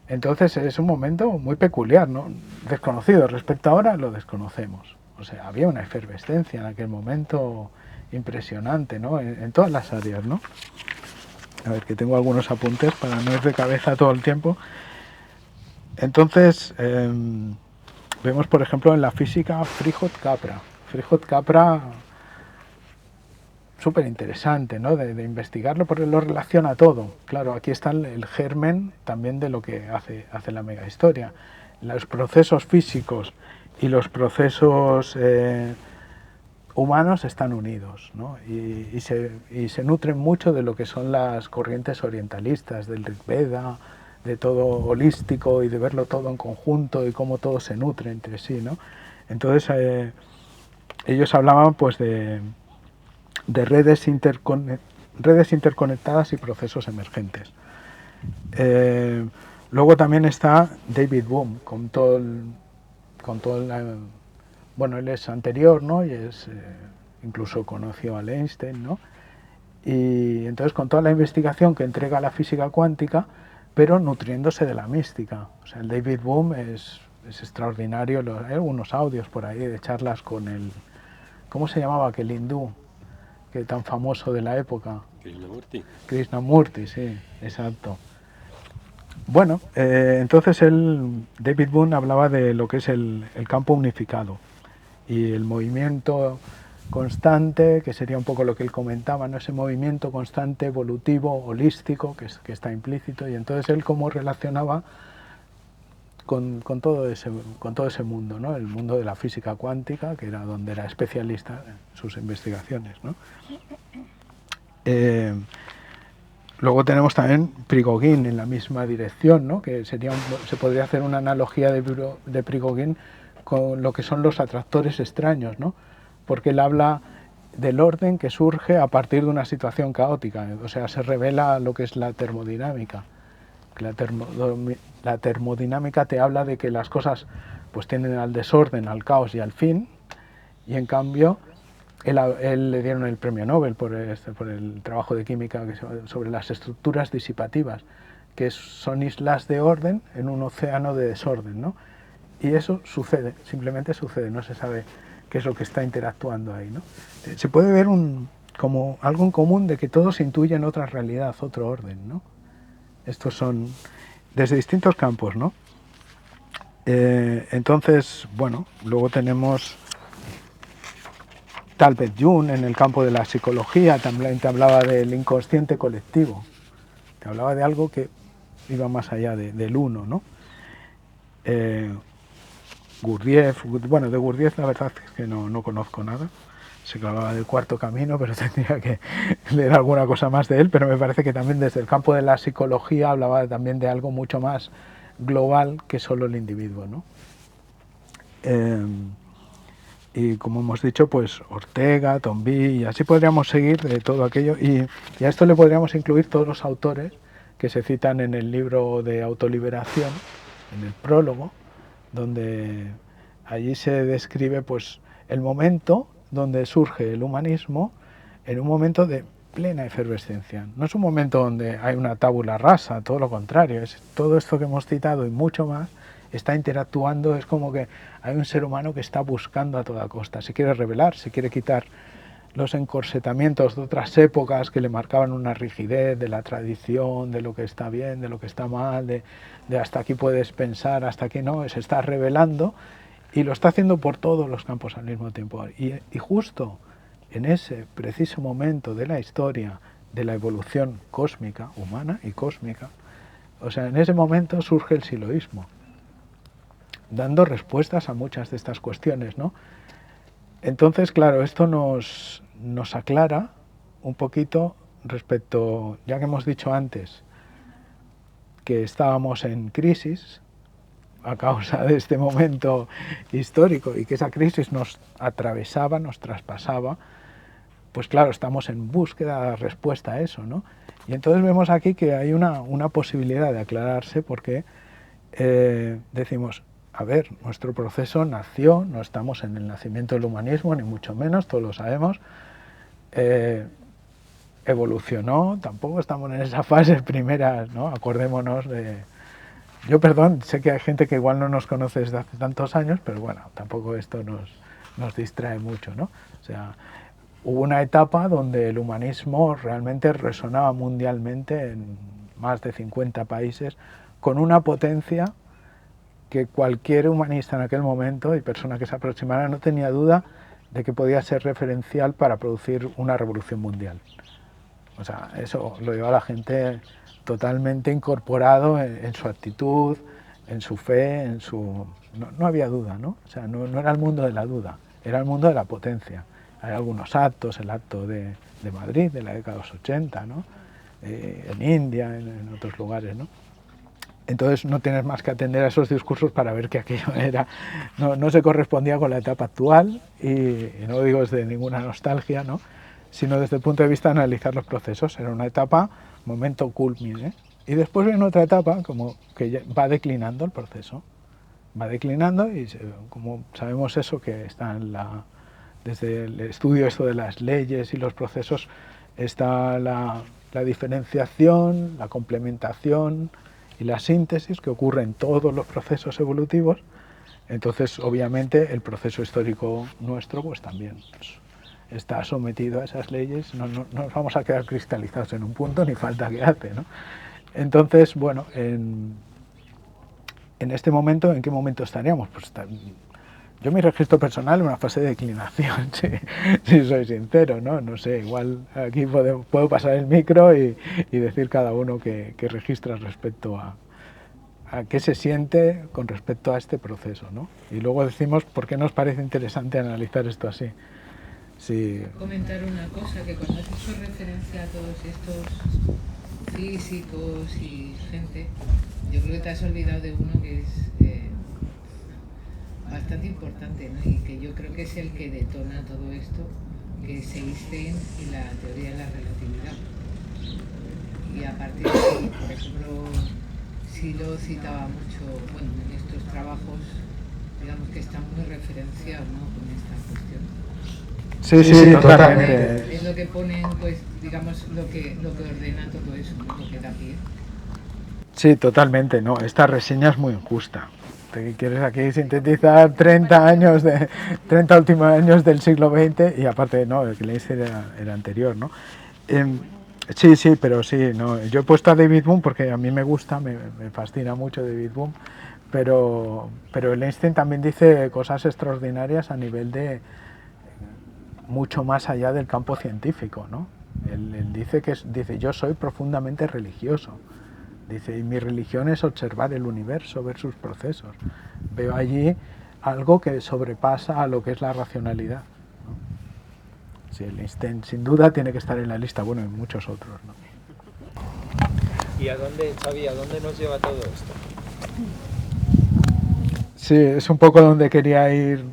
Entonces es un momento muy peculiar, ¿no? Desconocido. Respecto a ahora, lo desconocemos. O sea, había una efervescencia en aquel momento impresionante, ¿no? En todas las áreas, ¿no? A ver, que tengo algunos apuntes para no ir de cabeza todo el tiempo. Entonces, vemos, por ejemplo, en la física Freehot Capra. Freehot Capra, súper interesante, ¿no? De investigarlo porque lo relaciona todo. Claro, aquí está el germen también de lo que hace la mega historia. Los procesos físicos y los procesos humanos están unidos, ¿no? Y se nutren mucho de lo que son las corrientes orientalistas, del Rig Veda, de todo holístico y de verlo todo en conjunto y cómo todo se nutre entre sí, ¿no? Entonces ellos hablaban pues de redes interconectadas y procesos emergentes. Luego también está David Bohm con todo con todo bueno, él es anterior, ¿no? Y es, incluso conoció a Einstein, ¿no? Y entonces con toda la investigación que entrega la física cuántica, pero nutriéndose de la mística. O sea, el David Bohm es extraordinario, hay algunos audios por ahí de charlas con el, ¿cómo se llamaba aquel hindú que tan famoso de la época? Krishnamurti. Krishnamurti, sí, exacto. Bueno, entonces David Bohm hablaba de lo que es el campo unificado y el movimiento constante, que sería un poco lo que él comentaba, ¿no? Ese movimiento constante, evolutivo, holístico, que está implícito, y entonces él cómo relacionaba con todo ese mundo, ¿no? El mundo de la física cuántica, que era donde era especialista en sus investigaciones, ¿no? Luego tenemos también Prigogine en la misma dirección, ¿no? Que se podría hacer una analogía de Prigogine con lo que son los atractores extraños, ¿no? Porque él habla del orden que surge a partir de una situación caótica, o sea, se revela lo que es la termodinámica. La termodinámica te habla de que las cosas pues tienden al desorden, al caos y al fin, y en cambio él le dieron el premio Nobel por el trabajo de química sobre las estructuras disipativas, que son islas de orden en un océano de desorden, ¿no? Y eso sucede, simplemente sucede, no se sabe qué es lo que está interactuando ahí, ¿no? Se puede ver como algo en común de que todos intuyen otra realidad, otro orden, ¿no? Estos son desde distintos campos, ¿no? Entonces, bueno, luego tenemos Talbot Jung en el campo de la psicología, también te hablaba del inconsciente colectivo, te hablaba de algo que iba más allá del uno, ¿no? Gurdjieff, bueno, de Gurdjieff la verdad es que no conozco nada, sé que hablaba del cuarto camino, pero tendría que leer alguna cosa más de él, pero me parece que también desde el campo de la psicología hablaba también de algo mucho más global que solo el individuo, ¿no? Y como hemos dicho, pues Ortega, Toynbee, y así podríamos seguir de todo aquello, y a esto le podríamos incluir todos los autores que se citan en el libro de Autoliberación, en el prólogo, donde allí se describe pues el momento donde surge el humanismo, en un momento de plena efervescencia. No es un momento donde hay una tabula rasa, todo lo contrario, es todo esto que hemos citado y mucho más está interactuando, es como que hay un ser humano que está buscando a toda costa, se quiere revelar, se quiere quitar los encorsetamientos de otras épocas que le marcaban una rigidez de la tradición, de lo que está bien, de lo que está mal, de hasta aquí puedes pensar, hasta aquí no, se está revelando y lo está haciendo por todos los campos al mismo tiempo. Y justo en ese preciso momento de la historia de la evolución cósmica, humana y cósmica, o sea, en ese momento surge el siloísmo, dando respuestas a muchas de estas cuestiones, ¿no? Entonces, claro, esto nos aclara un poquito respecto, ya que hemos dicho antes que estábamos en crisis a causa de este momento histórico y que esa crisis nos atravesaba, nos traspasaba, pues claro, estamos en búsqueda de respuesta a eso, ¿no? Y entonces vemos aquí que hay una posibilidad de aclararse porque decimos, a ver, nuestro proceso nació, no estamos en el nacimiento del humanismo, ni mucho menos, todos lo sabemos, evolucionó, tampoco estamos en esa fase primera, ¿no? Acordémonos de... Yo, perdón, sé que hay gente que igual no nos conoce desde hace tantos años, pero bueno, tampoco esto nos distrae mucho, ¿no? O sea, hubo una etapa donde el humanismo realmente resonaba mundialmente en más de 50 países, con una potencia que cualquier humanista en aquel momento y persona que se aproximara no tenía duda de que podía ser referencial para producir una revolución mundial. O sea, eso lo llevaba la gente totalmente incorporado en su actitud, en su fe, en su... No había duda, ¿no? O sea, no era el mundo de la duda, era el mundo de la potencia. Hay algunos actos, el acto de Madrid de la década de los 80, ¿no? En India, en otros lugares, ¿no? Entonces no tienes más que atender a esos discursos para ver que aquello no se correspondía con la etapa actual y no lo digo desde ninguna nostalgia, ¿no? Sino desde el punto de vista de analizar los procesos. Era una etapa, momento culmine, y después viene otra etapa como que va declinando el proceso, va declinando y como sabemos eso que está desde el estudio esto de las leyes y los procesos está la diferenciación, la complementación y la síntesis que ocurre en todos los procesos evolutivos. Entonces obviamente el proceso histórico nuestro pues también está sometido a esas leyes, no nos vamos a quedar cristalizados en un punto ni falta que hace, ¿no? Entonces, bueno, en este momento, ¿en qué momento estaríamos? Pues yo mi registro personal en una fase de declinación, si soy sincero, ¿no? No sé, igual aquí puedo pasar el micro y decir cada uno que registra respecto a qué se siente con respecto a este proceso, ¿no? Y luego decimos por qué nos parece interesante analizar esto así. Sí. Comentar una cosa, que cuando has hecho referencia a todos estos físicos y gente, yo creo que te has olvidado de uno que es bastante importante, ¿no? Y que yo creo que es el que detona todo esto, que es Einstein y la teoría de la relatividad. Y a partir de ahí, por ejemplo, sí lo citaba mucho, bueno, en estos trabajos, digamos que está muy referenciado, ¿no?, con esta cuestión. Sí, totalmente. Es lo que ponen, pues, digamos, lo que ordena todo eso, ¿no?, lo que da pie. Sí, totalmente, no, esta reseña es muy injusta. Te quieres aquí sintetizar 30 últimos años del siglo XX y aparte, no, el que leíste era anterior, ¿no? Sí, pero sí, no, yo he puesto a David Bohm porque a mí me gusta, me fascina mucho David Bohm, pero el Einstein también dice cosas extraordinarias a nivel de mucho más allá del campo científico, ¿no? Él dice dice, yo soy profundamente religioso. Dice, y mi religión es observar el universo, ver sus procesos. Veo allí algo que sobrepasa a lo que es la racionalidad, ¿no? Sí, el Einstein sin duda tiene que estar en la lista, bueno, y muchos otros, ¿no? ¿Y a dónde, Xavi, a dónde nos lleva todo esto? Sí, es un poco donde quería ir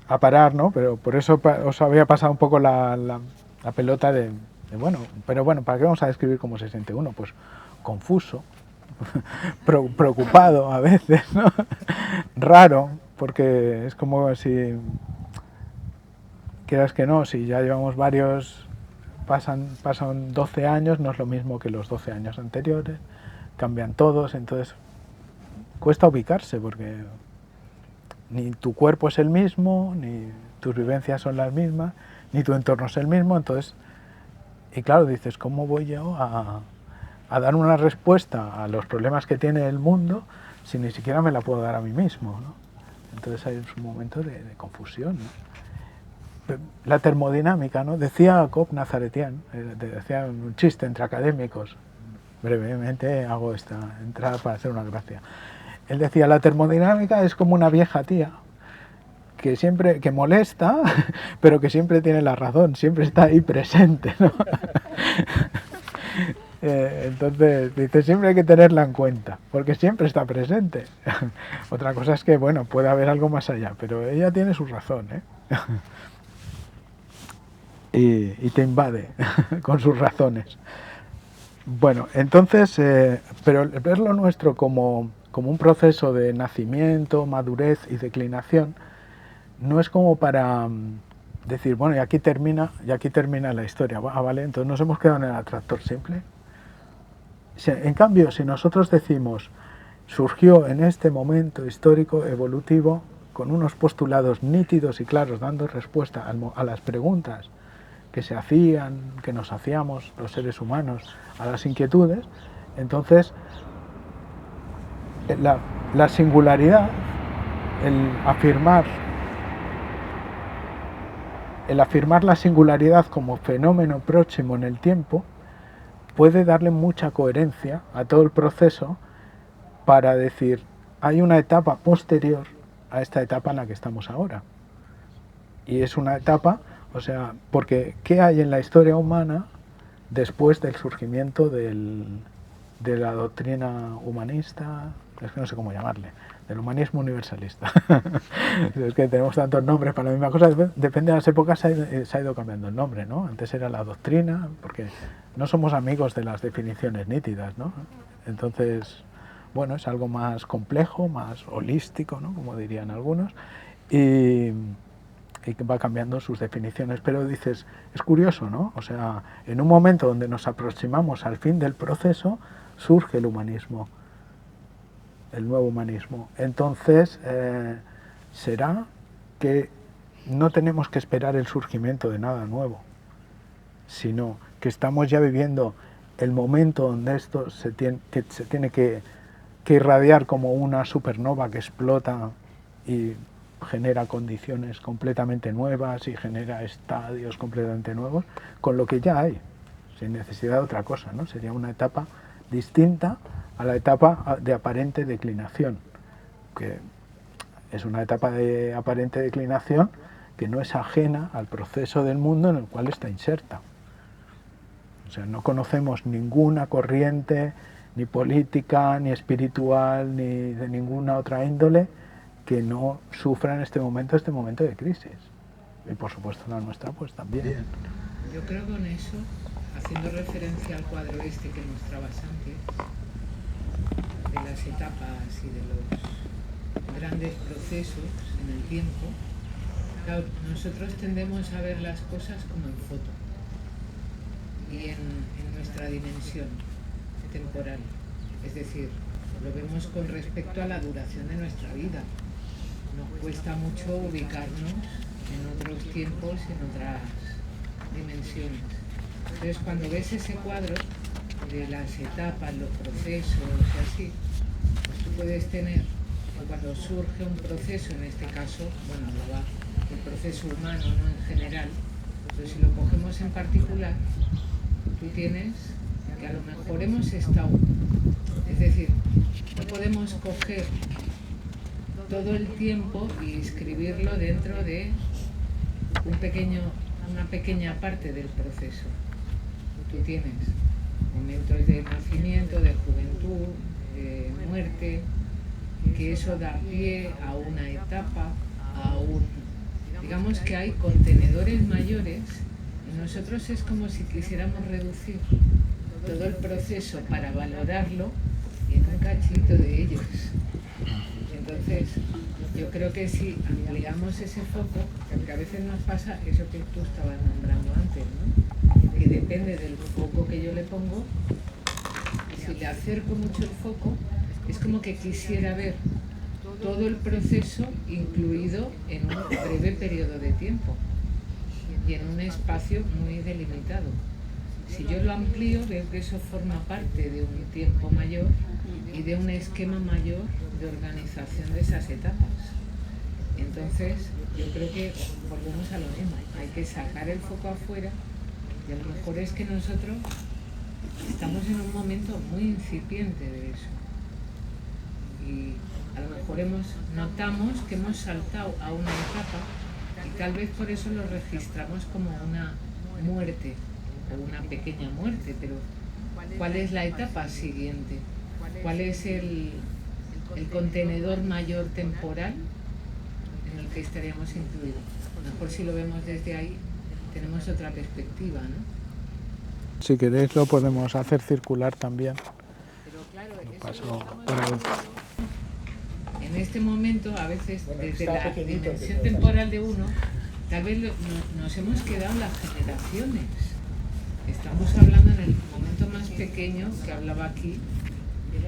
a parar, ¿no? Pero por eso os había pasado un poco la pelota de bueno, pero bueno, ¿para qué vamos a describir cómo se siente uno? Pues confuso, preocupado a veces, ¿no? Raro, porque es como si, quieras que no, si ya llevamos pasan 12 años, no es lo mismo que los 12 años anteriores, cambian todos, entonces cuesta ubicarse porque ni tu cuerpo es el mismo, ni tus vivencias son las mismas, ni tu entorno es el mismo, entonces, y claro, dices, ¿cómo voy yo a dar una respuesta a los problemas que tiene el mundo si ni siquiera me la puedo dar a mí mismo, ¿no? Entonces hay un momento de confusión, ¿no? La termodinámica, ¿no? Decía Cobb Nazaretian, decía un chiste entre académicos, brevemente hago esta entrada para hacer una gracia. Él decía, la termodinámica es como una vieja tía que molesta, pero que siempre tiene la razón, siempre está ahí presente, ¿no? Entonces, dice, siempre hay que tenerla en cuenta, porque siempre está presente. Otra cosa es que, bueno, puede haber algo más allá, pero ella tiene su razón, ¿eh? y te invade con sus razones. Bueno, entonces, pero ver lo nuestro como un proceso de nacimiento, madurez y declinación, no es como para decir, bueno, y aquí termina la historia, ¿vale? Entonces nos hemos quedado en el atractor simple. En cambio, si nosotros decimos, surgió en este momento histórico, evolutivo, con unos postulados nítidos y claros, dando respuesta a las preguntas que se hacían, que nos hacíamos los seres humanos, a las inquietudes, entonces la singularidad, el afirmar la singularidad como fenómeno próximo en el tiempo, puede darle mucha coherencia a todo el proceso para decir, hay una etapa posterior a esta etapa en la que estamos ahora. Y es una etapa, o sea, porque ¿qué hay en la historia humana después del surgimiento de la doctrina humanista? Es que no sé cómo llamarle, del humanismo universalista. Es que tenemos tantos nombres para la misma cosa, depende de las épocas se ha ido cambiando el nombre, ¿no? Antes era la doctrina, porque no somos amigos de las definiciones nítidas, ¿no? Entonces, bueno, es algo más complejo, más holístico, ¿no? Como dirían algunos, y que va cambiando sus definiciones. Pero dices, es curioso, ¿no? O sea, en un momento donde nos aproximamos al fin del proceso, surge el humanismo, el nuevo humanismo. Entonces, será que no tenemos que esperar el surgimiento de nada nuevo, sino que estamos ya viviendo el momento donde esto se tiene que irradiar como una supernova que explota y genera condiciones completamente nuevas y genera estadios completamente nuevos, con lo que ya hay, sin necesidad de otra cosa, ¿no? Sería una etapa distinta a la etapa de aparente declinación, que es una etapa de aparente declinación que no es ajena al proceso del mundo en el cual está inserta. O sea, no conocemos ninguna corriente, ni política, ni espiritual, ni de ninguna otra índole que no sufra en este momento de crisis. Y por supuesto la nuestra pues también. Yo creo que con eso, haciendo referencia al cuadro este que mostrabas antes, de las etapas y de los grandes procesos en el tiempo, claro, nosotros tendemos a ver las cosas como en foto y en nuestra dimensión temporal, es decir, lo vemos con respecto a la duración de nuestra vida. Nos cuesta mucho ubicarnos en otros tiempos y en otras dimensiones. Entonces, cuando ves ese cuadro de las etapas, los procesos y así, pues tú puedes tener, cuando surge un proceso, en este caso, bueno, el proceso humano, no en general, pero si lo cogemos en particular, tú tienes que a lo mejor hemos estado, es decir, no podemos coger todo el tiempo y escribirlo dentro de una pequeña parte del proceso. Tú tienes momentos de nacimiento, de juventud, de muerte, que eso da pie a una etapa, digamos que hay contenedores mayores, y nosotros es como si quisiéramos reducir todo el proceso para valorarlo en un cachito de ellos. Entonces, yo creo que si ampliamos ese foco, porque a veces nos pasa eso que tú estabas nombrando antes, ¿no? Que depende del foco que yo le pongo, si le acerco mucho el foco, es como que quisiera ver todo el proceso incluido en un breve periodo de tiempo y en un espacio muy delimitado. Si yo lo amplío, veo que eso forma parte de un tiempo mayor y de un esquema mayor de organización de esas etapas. Entonces, yo creo que volvemos a lo mismo, hay que sacar el foco afuera y a lo mejor es que nosotros estamos en un momento muy incipiente de eso. Y a lo mejor notamos que hemos saltado a una etapa y tal vez por eso lo registramos como una muerte o una pequeña muerte, pero ¿cuál es la etapa siguiente? ¿Cuál es el contenedor mayor temporal en el que estaríamos incluidos? A lo mejor si lo vemos desde ahí tenemos otra perspectiva, ¿no? Si queréis lo podemos hacer circular también. Pero claro, Eso en este momento, a veces, desde la dimensión temporal de uno, tal vez nos hemos quedado en las generaciones. Estamos hablando en el momento más pequeño que hablaba aquí,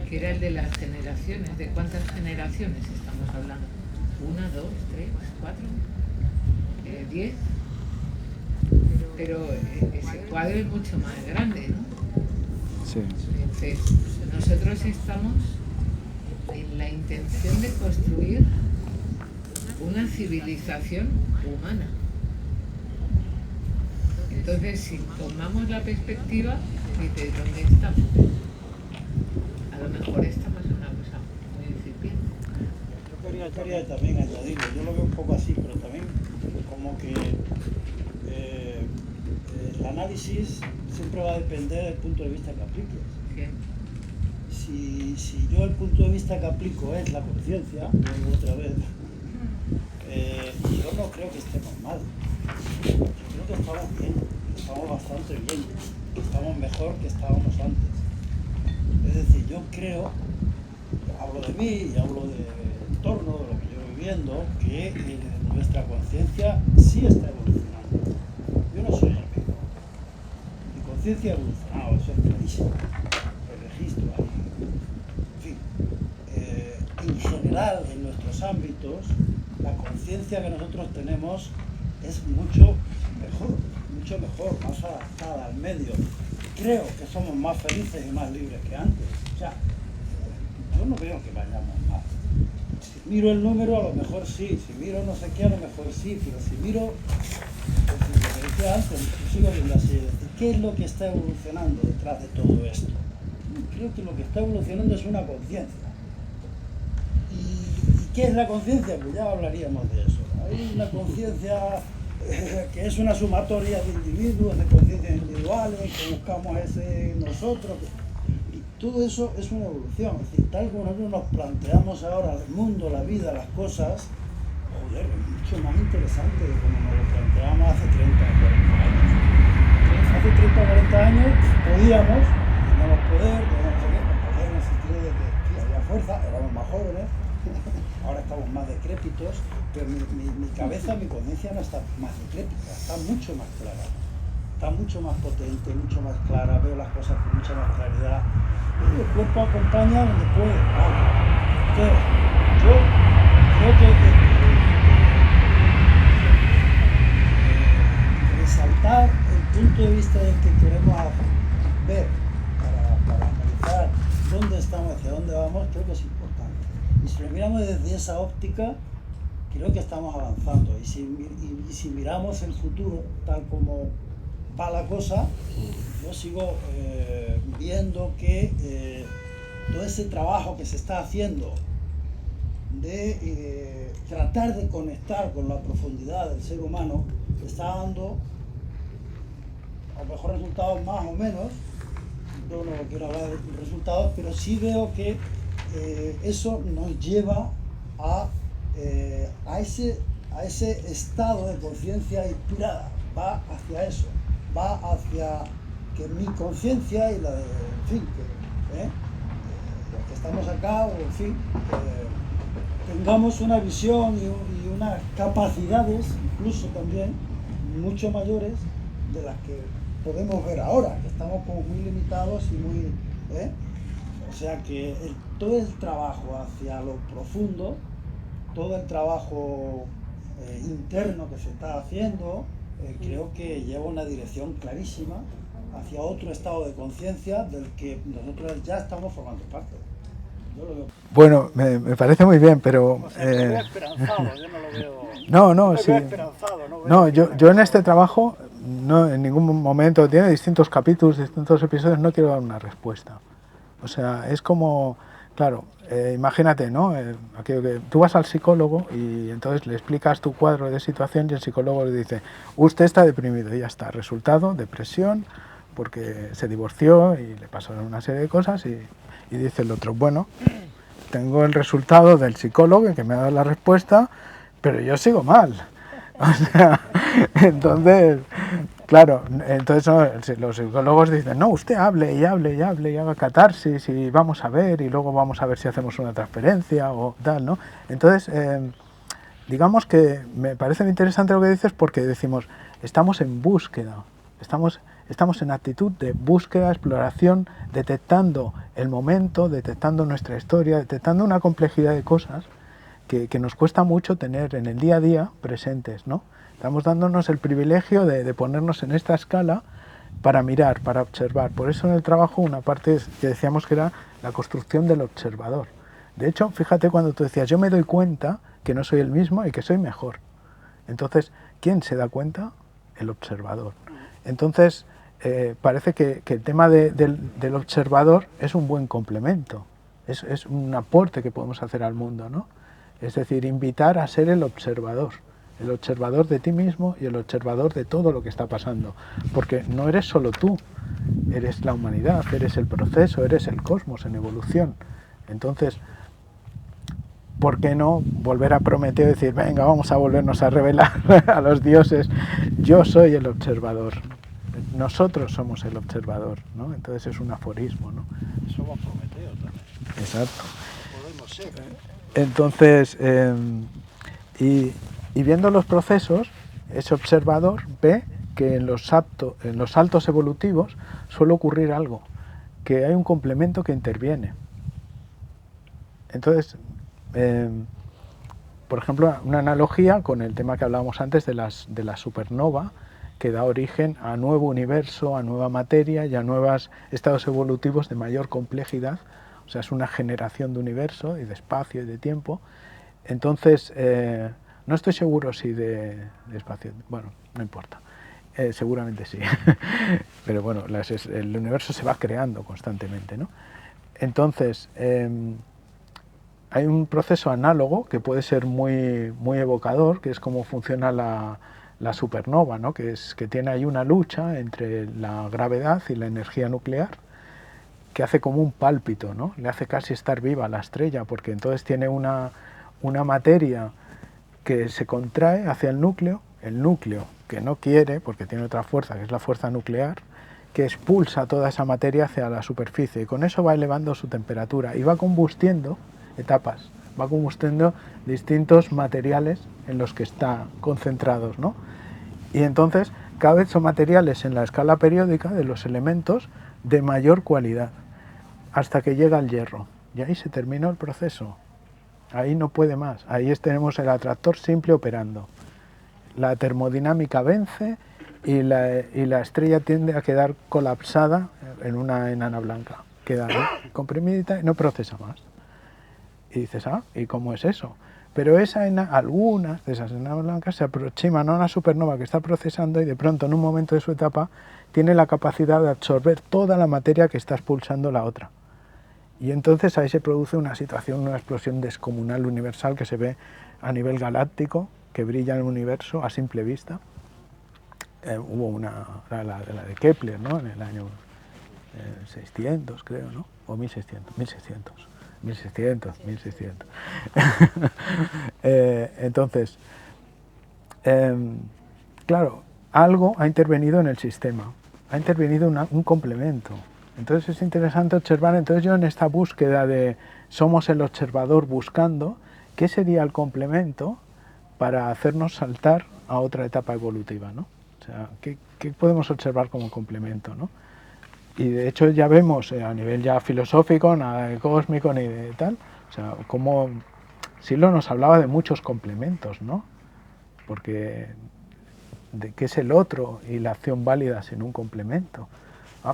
que era el de las generaciones. ¿De cuántas generaciones estamos hablando? 1, 2, 3, 4, 10. Pero ese cuadro es mucho más grande, ¿no? sí. Entonces, nosotros estamos en la intención de construir una civilización humana. Entonces, si tomamos la perspectiva, dices, ¿dónde estamos? A lo mejor estamos en una cosa muy incipiente. Yo quería también añadirlo, yo lo veo un poco así, pero también como que el análisis siempre va a depender del punto de vista que apliques. Bien. Si yo el punto de vista que aplico es la conciencia, otra vez, yo no creo que estemos mal. Yo creo que estamos bien, estamos bastante bien, estamos mejor que estábamos antes. Es decir, yo creo mí y hablo del entorno, de lo que yo voy viendo, que nuestra conciencia sí está evolucionando. Yo no soy el médico. Mi conciencia ha evolucionado, eso es clarísimo. El registro ahí. En fin, en general, en nuestros ámbitos, la conciencia que nosotros tenemos es mucho mejor, más adaptada al medio. Creo que somos más felices y más libres que antes. O sea, yo no veo que vayamos mal. Si miro el número, a lo mejor sí. Si miro no sé qué, a lo mejor sí. Pero si miro, pues, lo que decía antes, yo sigo viendo así. ¿Qué es lo que está evolucionando detrás de todo esto? Creo que lo que está evolucionando es una conciencia. ¿Y qué es la conciencia? Pues ya hablaríamos de eso. Hay una conciencia que es una sumatoria de individuos, de conciencias individuales, que buscamos ese nosotros. Y todo eso es una evolución. Es decir, tal como nosotros nos planteamos ahora el mundo, la vida, las cosas, joder, es mucho más interesante de como nos lo planteábamos hace 30 o 40 años. Hace 30 o 40 años podíamos, teníamos poder en el sentido de que había fuerza, éramos más jóvenes, ahora estamos más decrépitos, pero mi cabeza, mi conciencia no está más decrépita, está mucho más clara, está mucho más potente, mucho más clara, veo las cosas con mucha más claridad. Y el cuerpo acompaña donde puede. Entonces, yo creo que resaltar el punto de vista del que queremos ver para analizar dónde estamos, hacia dónde vamos, creo que es importante. Y si lo miramos desde esa óptica, creo que estamos avanzando. Y si miramos el futuro tal como va la cosa, yo sigo viendo que todo ese trabajo que se está haciendo de tratar de conectar con la profundidad del ser humano está dando a lo mejor resultados más o menos. Yo no quiero hablar de resultados, pero sí veo que eso nos lleva a ese estado de conciencia inspirada. Va hacia eso, va hacia que mi conciencia y la de, en fin, los que estamos acá, o en fin, tengamos una visión y unas capacidades, incluso también, mucho mayores de las que podemos ver ahora, que estamos como muy limitados y muy... O sea que todo el trabajo hacia lo profundo, todo el trabajo interno que se está haciendo, creo que lleva una dirección clarísima hacia otro estado de conciencia del que nosotros ya estamos formando parte. Yo lo veo. Bueno, me parece muy bien, pero... O sea, lo veo esperanzado, yo no lo veo... No, sí. No, yo en este trabajo, no, en ningún momento, tiene distintos capítulos, distintos episodios, no quiero dar una respuesta. O sea, es como, claro, imagínate, ¿no? Aquello que tú vas al psicólogo y entonces le explicas tu cuadro de situación y el psicólogo le dice, usted está deprimido y ya está, resultado, depresión, porque se divorció y le pasaron una serie de cosas y dice el otro, bueno, tengo el resultado del psicólogo que me ha dado la respuesta, pero yo sigo mal. O sea, entonces, claro, entonces los psicólogos dicen, no, usted hable y haga catarsis y vamos a ver y luego vamos a ver si hacemos una transferencia o tal, ¿no? Entonces, digamos que me parece interesante lo que dices porque decimos, estamos en búsqueda, estamos en actitud de búsqueda, exploración, detectando el momento, detectando nuestra historia, detectando una complejidad de cosas que nos cuesta mucho tener en el día a día presentes, ¿no? Estamos dándonos el privilegio de ponernos en esta escala para mirar, para observar. Por eso en el trabajo una parte que decíamos que era la construcción del observador. De hecho, fíjate cuando tú decías, yo me doy cuenta que no soy el mismo y que soy mejor. Entonces, ¿quién se da cuenta? El observador. Entonces, parece que el tema del observador es un buen complemento, es un aporte que podemos hacer al mundo, ¿no? Es decir, invitar a ser el observador de ti mismo y el observador de todo lo que está pasando, porque no eres solo tú, eres la humanidad, eres el proceso, eres el cosmos en evolución. Entonces, ¿por qué no volver a Prometeo y decir, venga, vamos a volvernos a revelar a los dioses? Yo soy el observador, nosotros somos el observador, ¿no? Entonces es un aforismo, ¿no? Somos Prometeo también. Exacto. podemos ser. Entonces, y viendo los procesos, ese observador ve que en los saltos evolutivos suele ocurrir algo, que hay un complemento que interviene. Entonces, por ejemplo, una analogía con el tema que hablábamos antes de la supernova, que da origen a nuevo universo, a nueva materia y a nuevos estados evolutivos de mayor complejidad. O sea, es una generación de universo y de espacio y de tiempo. Entonces, no estoy seguro si de espacio, bueno, no importa, seguramente sí, pero bueno, el universo se va creando constantemente, ¿no? Entonces, hay un proceso análogo que puede ser muy, muy evocador, que es cómo funciona la supernova, ¿no? que tiene ahí una lucha entre la gravedad y la energía nuclear, que hace como un pálpito, ¿no? Le hace casi estar viva la estrella, porque entonces tiene una materia que se contrae hacia el núcleo que no quiere, porque tiene otra fuerza, que es la fuerza nuclear, que expulsa toda esa materia hacia la superficie, y con eso va elevando su temperatura, y va combustiendo etapas, va combustiendo distintos materiales en los que está concentrados, ¿no? Y entonces cada vez son materiales en la escala periódica de los elementos de mayor cualidad, hasta que llega el hierro, y ahí se terminó el proceso. Ahí no puede más, ahí tenemos el atractor simple operando. La termodinámica vence y la estrella tiende a quedar colapsada en una enana blanca. Queda comprimidita y no procesa más. Y dices, ¿y cómo es eso? Pero algunas de esas enanas blancas se aproximan a una supernova que está procesando y de pronto en un momento de su etapa tiene la capacidad de absorber toda la materia que está expulsando la otra. Y entonces ahí se produce una situación, una explosión descomunal universal que se ve a nivel galáctico, que brilla en el universo a simple vista. Hubo la de Kepler, ¿no? En el año 600, creo, ¿no? O 1600. 1600. Entonces, claro, algo ha intervenido en el sistema, ha intervenido un complemento. Entonces es interesante observar, entonces yo en esta búsqueda de somos el observador buscando, ¿qué sería el complemento para hacernos saltar a otra etapa evolutiva, ¿no? O sea, ¿qué podemos observar como complemento, ¿no? Y de hecho ya vemos a nivel ya filosófico, nada de cósmico ni de tal, o sea, como Silo nos hablaba de muchos complementos, ¿no? Porque de qué es el otro y la acción válida sin un complemento.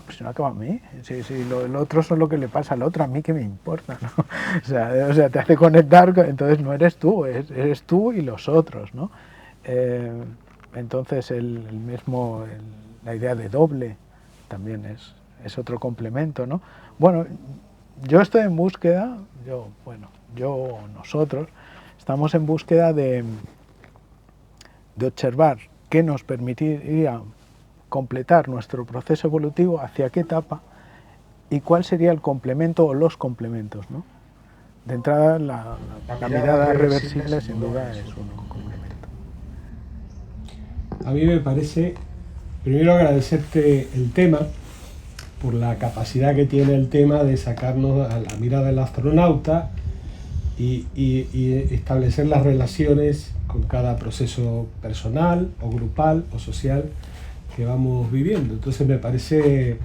Pues no acaba a mí, si el otro es lo que le pasa al otro, a mí qué me importa, ¿no? O sea, te hace conectar, entonces no eres tú, eres tú y los otros, ¿no? Entonces la idea de doble también es otro complemento, ¿no? Bueno, yo estoy en búsqueda, nosotros estamos en búsqueda de observar qué nos permitiría completar nuestro proceso evolutivo, hacia qué etapa y cuál sería el complemento o los complementos, ¿no? De entrada, la mirada reversible sin duda es un complemento. A mí me parece, primero agradecerte el tema, por la capacidad que tiene el tema de sacarnos a la mirada del astronauta y establecer las relaciones con cada proceso personal o grupal o social que vamos viviendo. Entonces me parece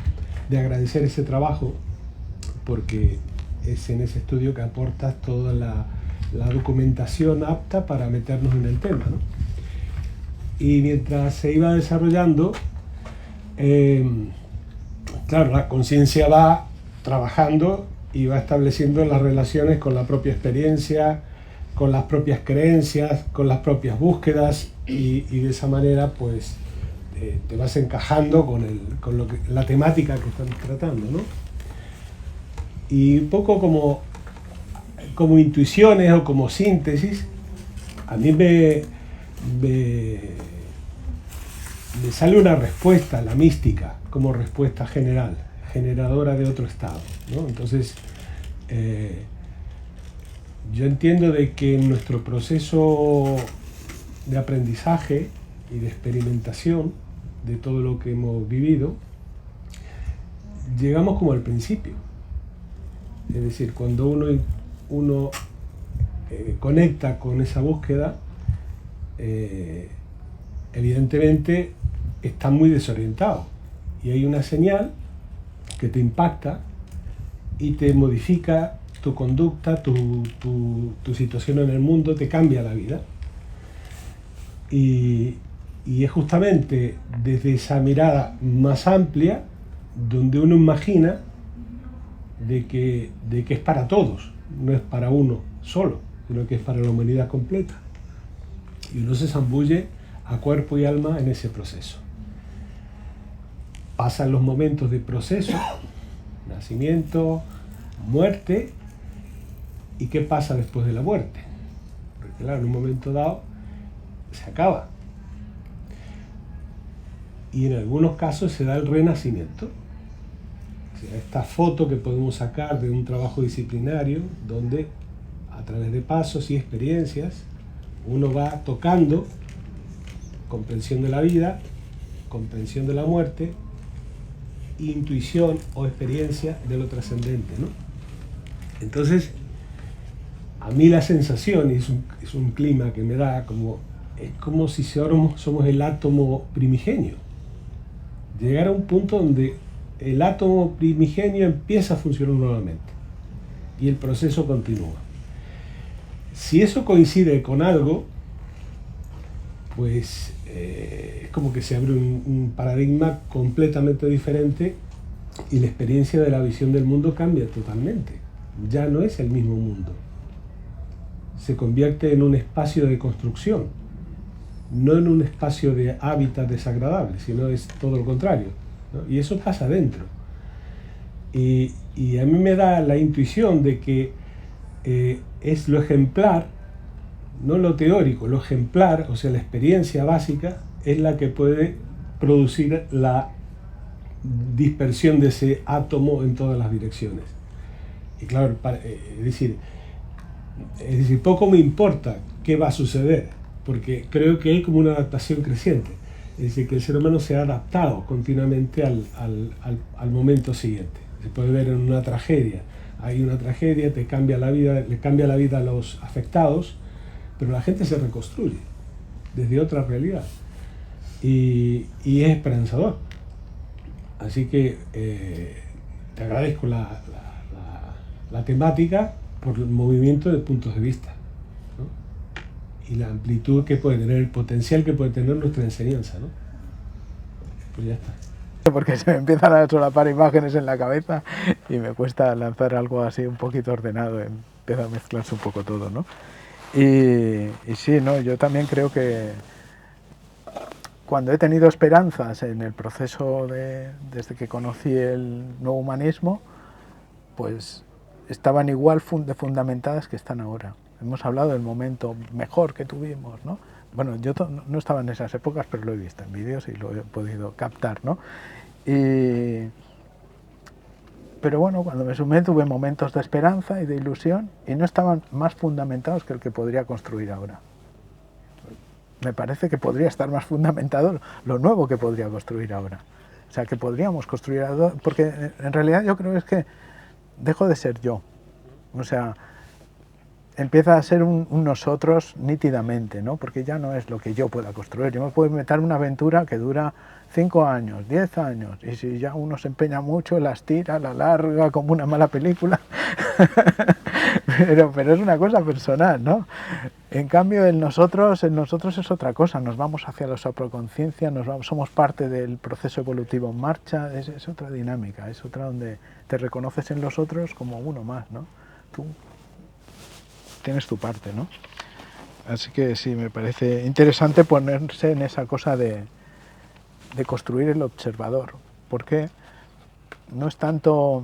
de agradecer ese trabajo, porque es en ese estudio que aportas toda la documentación apta para meternos en el tema, ¿no? Y mientras se iba desarrollando, claro, la conciencia va trabajando y va estableciendo las relaciones con la propia experiencia, con las propias creencias, con las propias búsquedas, y de esa manera pues te vas encajando con la temática que están tratando, ¿no? Y un poco como intuiciones o como síntesis, a mí me sale una respuesta, la mística, como respuesta general, generadora de otro estado, ¿no? Entonces, yo entiendo de que en nuestro proceso de aprendizaje y de experimentación de todo lo que hemos vivido, llegamos como al principio. Es decir, cuando uno uno conecta con esa búsqueda, evidentemente está muy desorientado y hay una señal que te impacta y te modifica tu conducta, tu situación en el mundo, te cambia la vida. Y es justamente desde esa mirada más amplia donde uno imagina de que es para todos, no es para uno solo, sino que es para la humanidad completa. Y uno se zambulle a cuerpo y alma en ese proceso. Pasan los momentos de proceso, nacimiento, muerte, ¿y qué pasa después de la muerte? Porque claro, en un momento dado se acaba. Y en algunos casos se da el renacimiento. O sea, esta foto que podemos sacar de un trabajo disciplinario, donde a través de pasos y experiencias uno va tocando comprensión de la vida, comprensión de la muerte, intuición o experiencia de lo trascendente, ¿no? Entonces, a mí la sensación, y es un clima que me da, es como si somos el átomo primigenio. Llegar a un punto donde el átomo primigenio empieza a funcionar nuevamente y el proceso continúa. Si eso coincide con algo, pues es como que se abre un paradigma completamente diferente y la experiencia de la visión del mundo cambia totalmente. Ya no es el mismo mundo. Se convierte en un espacio de construcción, no en un espacio de hábitat desagradable, sino es todo lo contrario, ¿no? Y eso pasa adentro. Y a mí me da la intuición de que es lo ejemplar, no lo teórico, lo ejemplar, o sea, la experiencia básica, es la que puede producir la dispersión de ese átomo en todas las direcciones. Y claro, es decir, poco me importa qué va a suceder, porque creo que hay como una adaptación creciente. Es decir, que el ser humano se ha adaptado continuamente al momento siguiente. Se puede ver en una tragedia. Hay una tragedia, te cambia la vida, le cambia la vida a los afectados, pero la gente se reconstruye desde otra realidad. Y es esperanzador. Así que te agradezco la temática por el movimiento de puntos de vista, ¿no? Y la amplitud que puede tener, el potencial que puede tener nuestra enseñanza, ¿no? Pues ya está. Porque se me empiezan a solapar imágenes en la cabeza y me cuesta lanzar algo así un poquito ordenado, empieza a mezclarse un poco todo, ¿no? Y sí, ¿no? Yo también creo que cuando he tenido esperanzas en el proceso desde que conocí el nuevo humanismo, pues estaban igual de fundamentadas que están ahora. Hemos hablado del momento mejor que tuvimos, ¿no? Bueno, yo no estaba en esas épocas, pero lo he visto en vídeos y lo he podido captar, ¿no? Pero bueno, cuando me sumé tuve momentos de esperanza y de ilusión y no estaban más fundamentados que el que podría construir ahora. Me parece que podría estar más fundamentado lo nuevo que podría construir ahora. O sea, que podríamos construir ahora, porque en realidad yo creo que es que dejo de ser yo. O sea, empieza a ser un nosotros nítidamente, ¿no? Porque ya no es lo que yo pueda construir. Yo me puedo meter en una aventura que dura 5 años, 10 años, y si ya uno se empeña mucho, la estira, la larga, como una mala película, pero es una cosa personal, ¿no? En cambio, en nosotros es otra cosa, nos vamos hacia la supraconciencia, somos parte del proceso evolutivo en marcha, es otra dinámica, es otra donde te reconoces en los otros como uno más, ¿no? Tú tienes tu parte, ¿no? Así que sí, me parece interesante ponerse en esa cosa de construir el observador, porque no es tanto...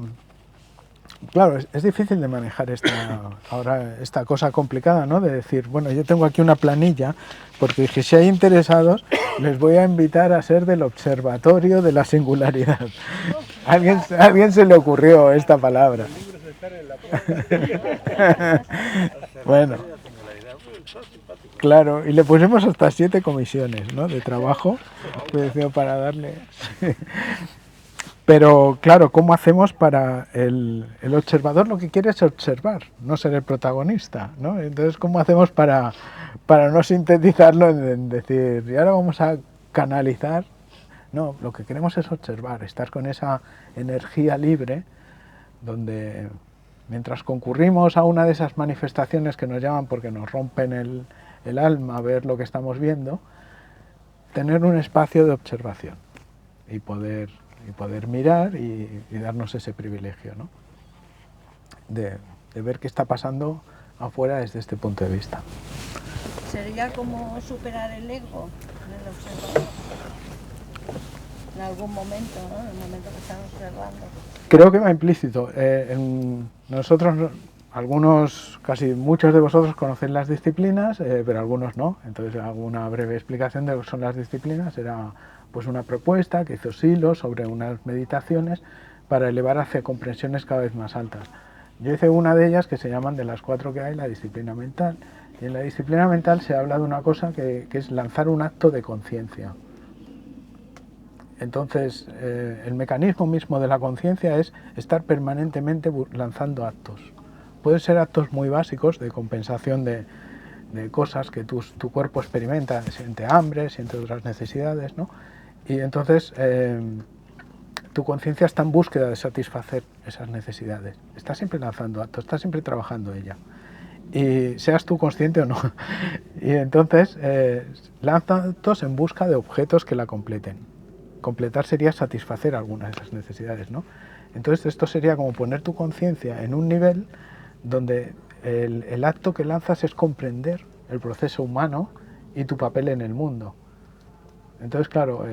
Claro, es difícil de manejar esta cosa complicada, ¿no? De decir, bueno, yo tengo aquí una planilla, porque dije, si hay interesados, les voy a invitar a ser del observatorio de la singularidad. ¿A alguien se le ocurrió esta palabra? Bueno, claro, y le pusimos hasta 7 comisiones, ¿no? De trabajo, para darle... Pero claro, ¿cómo hacemos para el observador? Lo que quiere es observar, no ser el protagonista, ¿no? Entonces, ¿cómo hacemos para no sintetizarlo en decir, y ahora vamos a canalizar? No, lo que queremos es observar, estar con esa energía libre, donde mientras concurrimos a una de esas manifestaciones que nos llaman porque nos rompen el alma a ver lo que estamos viendo, tener un espacio de observación y poder mirar y darnos ese privilegio, ¿no? de ver qué está pasando afuera desde este punto de vista. Sería como superar el ego del observador en algún momento, ¿no? En el momento que están observando. Creo que va implícito. Nosotros, algunos, casi muchos de vosotros conocéis las disciplinas, pero algunos no. Entonces hago una breve explicación de lo que son las disciplinas. Era pues una propuesta que hizo Silo sobre unas meditaciones para elevar hacia comprensiones cada vez más altas. Yo hice una de ellas que se llaman, de las 4 que hay, la disciplina mental. Y en la disciplina mental se habla de una cosa que es lanzar un acto de conciencia. Entonces, el mecanismo mismo de la conciencia es estar permanentemente lanzando actos. Pueden ser actos muy básicos de compensación de cosas que tu cuerpo experimenta, siente hambre, siente otras necesidades, ¿no? Y entonces tu conciencia está en búsqueda de satisfacer esas necesidades. Está siempre lanzando actos, está siempre trabajando ella. Y seas tú consciente o no. Y entonces lanza actos en busca de objetos que la completen. Completar sería satisfacer algunas de esas necesidades, ¿no? Entonces esto sería como poner tu conciencia en un nivel donde el acto que lanzas es comprender el proceso humano y tu papel en el mundo. Entonces, claro,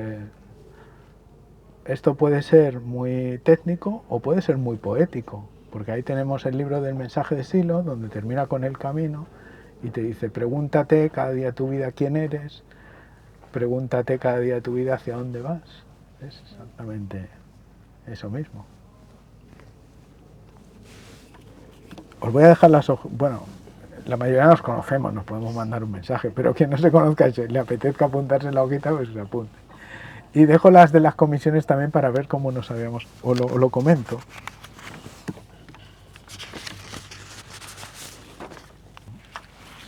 esto puede ser muy técnico o puede ser muy poético, porque ahí tenemos el libro del mensaje de Silo, donde termina con el camino y te dice, pregúntate cada día tu vida quién eres, pregúntate cada día de tu vida hacia dónde vas. Es exactamente eso mismo. Os voy a dejar las hojas. Bueno, la mayoría nos conocemos, nos podemos mandar un mensaje, pero quien no se conozca y le apetezca apuntarse en la hojita, pues se apunte. Y dejo las de las comisiones también para ver cómo nos habíamos, o lo comento.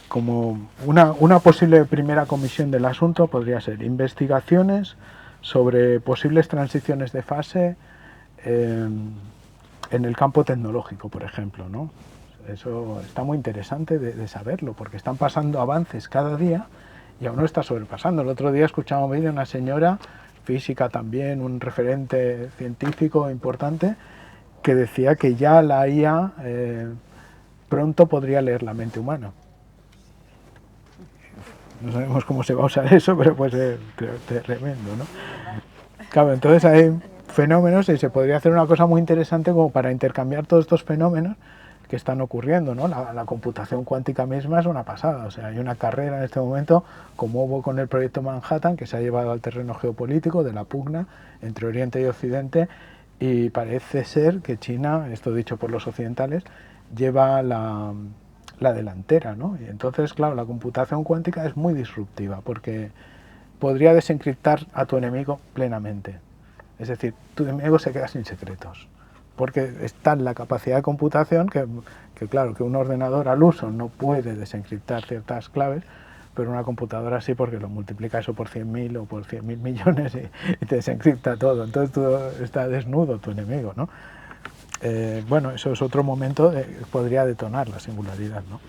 Como una posible primera comisión del asunto podría ser investigaciones sobre posibles transiciones de fase en el campo tecnológico, por ejemplo, ¿no? Eso está muy interesante de saberlo, porque están pasando avances cada día y aún no está sobrepasando. El otro día escuchaba un vídeo de una señora, física también, un referente científico importante, que decía que ya la IA pronto podría leer la mente humana. No sabemos cómo se va a usar eso, pero puede ser tremendo, ¿no? Claro, entonces hay fenómenos y se podría hacer una cosa muy interesante como para intercambiar todos estos fenómenos que están ocurriendo, ¿no? La computación cuántica misma es una pasada, o sea, hay una carrera en este momento, como hubo con el proyecto Manhattan, que se ha llevado al terreno geopolítico de la pugna entre Oriente y Occidente, y parece ser que China, esto dicho por los occidentales, lleva la delantera, ¿no? Y entonces, claro, la computación cuántica es muy disruptiva, porque podría desencriptar a tu enemigo plenamente. Es decir, tu enemigo se queda sin secretos, porque está en la capacidad de computación que claro, que un ordenador al uso no puede desencriptar ciertas claves, pero una computadora sí, porque lo multiplica eso por 100.000 o por 100.000 millones y te desencripta todo. Entonces tú está desnudo tu enemigo, ¿no? Bueno, eso es otro momento que podría detonar la singularidad, ¿no?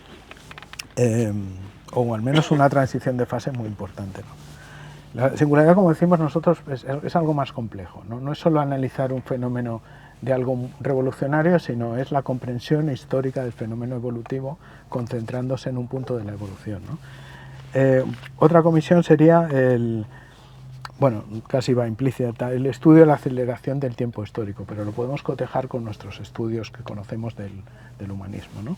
O al menos una transición de fase muy importante, ¿no? La singularidad, como decimos nosotros, es algo más complejo, ¿no? No es solo analizar un fenómeno de algo revolucionario, sino es la comprensión histórica del fenómeno evolutivo concentrándose en un punto de la evolución, ¿no? Otra comisión sería bueno, casi va implícita, el estudio de la aceleración del tiempo histórico, pero lo podemos cotejar con nuestros estudios que conocemos del humanismo, ¿no?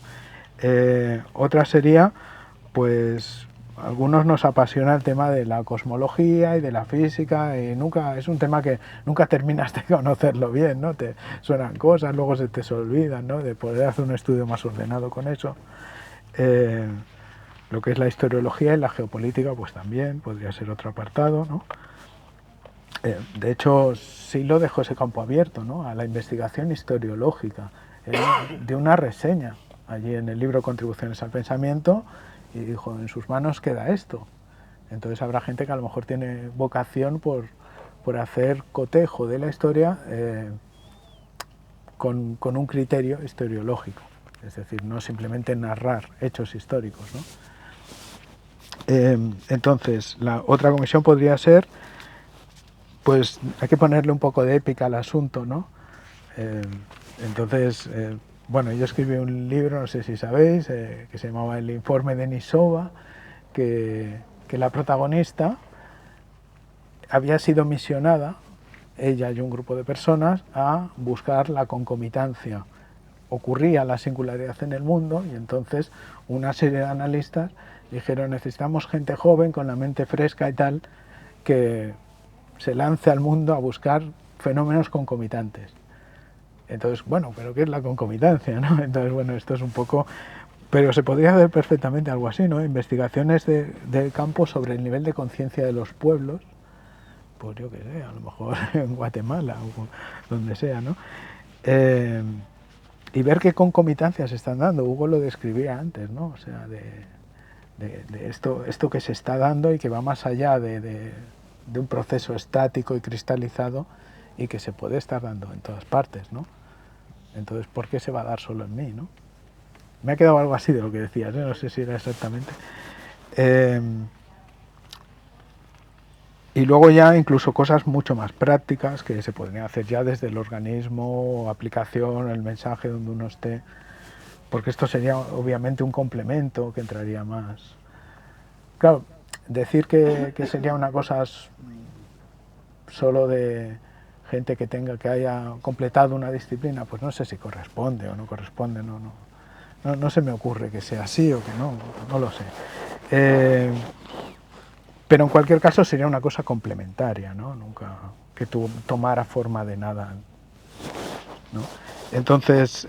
Otra sería, pues, a algunos nos apasiona el tema de la cosmología y de la física, y es un tema que nunca terminas de conocerlo bien, ¿no? Te suenan cosas, luego se te olvidan, ¿no? De poder hacer un estudio más ordenado con eso. Lo que es la historiología y la geopolítica, pues también podría ser otro apartado, ¿no? De hecho, sí lo dejó ese campo abierto, ¿no?, a la investigación historiológica. Él dio una reseña allí en el libro Contribuciones al Pensamiento y dijo, en sus manos queda esto. Entonces habrá gente que a lo mejor tiene vocación por hacer cotejo de la historia con un criterio historiológico, es decir, no simplemente narrar hechos históricos, ¿no? Entonces, la otra comisión podría ser, pues hay que ponerle un poco de épica al asunto, ¿no? Entonces, bueno, yo escribí un libro, no sé si sabéis, que se llamaba El informe de Nisova, que la protagonista había sido misionada, ella y un grupo de personas, a buscar la concomitancia. Ocurría la singularidad en el mundo y entonces una serie de analistas dijeron, necesitamos gente joven con la mente fresca y tal, que se lance al mundo a buscar fenómenos concomitantes. Entonces, bueno, ¿pero qué es la concomitancia, no? Entonces, bueno, esto es un poco... Pero se podría hacer perfectamente algo así, ¿no? Investigaciones de campo sobre el nivel de conciencia de los pueblos, pues yo qué sé, a lo mejor en Guatemala o donde sea, ¿no? Y ver qué concomitancias se están dando. Hugo lo describía antes, ¿no? O sea, de esto que se está dando y que va más allá de un proceso estático y cristalizado y que se puede estar dando en todas partes, ¿no? Entonces, ¿por qué se va a dar solo en mí, no? Me ha quedado algo así de lo que decías, ¿eh? No sé si era exactamente. Y luego ya incluso cosas mucho más prácticas que se podrían hacer ya desde el organismo, aplicación, el mensaje donde uno esté, porque esto sería obviamente un complemento que entraría más. Claro, decir que sería una cosa solo de gente que haya completado una disciplina, pues no sé si corresponde o no corresponde, no se me ocurre que sea así o que no lo sé. Pero en cualquier caso sería una cosa complementaria, ¿no? Nunca que tomara forma de nada, ¿no? Entonces,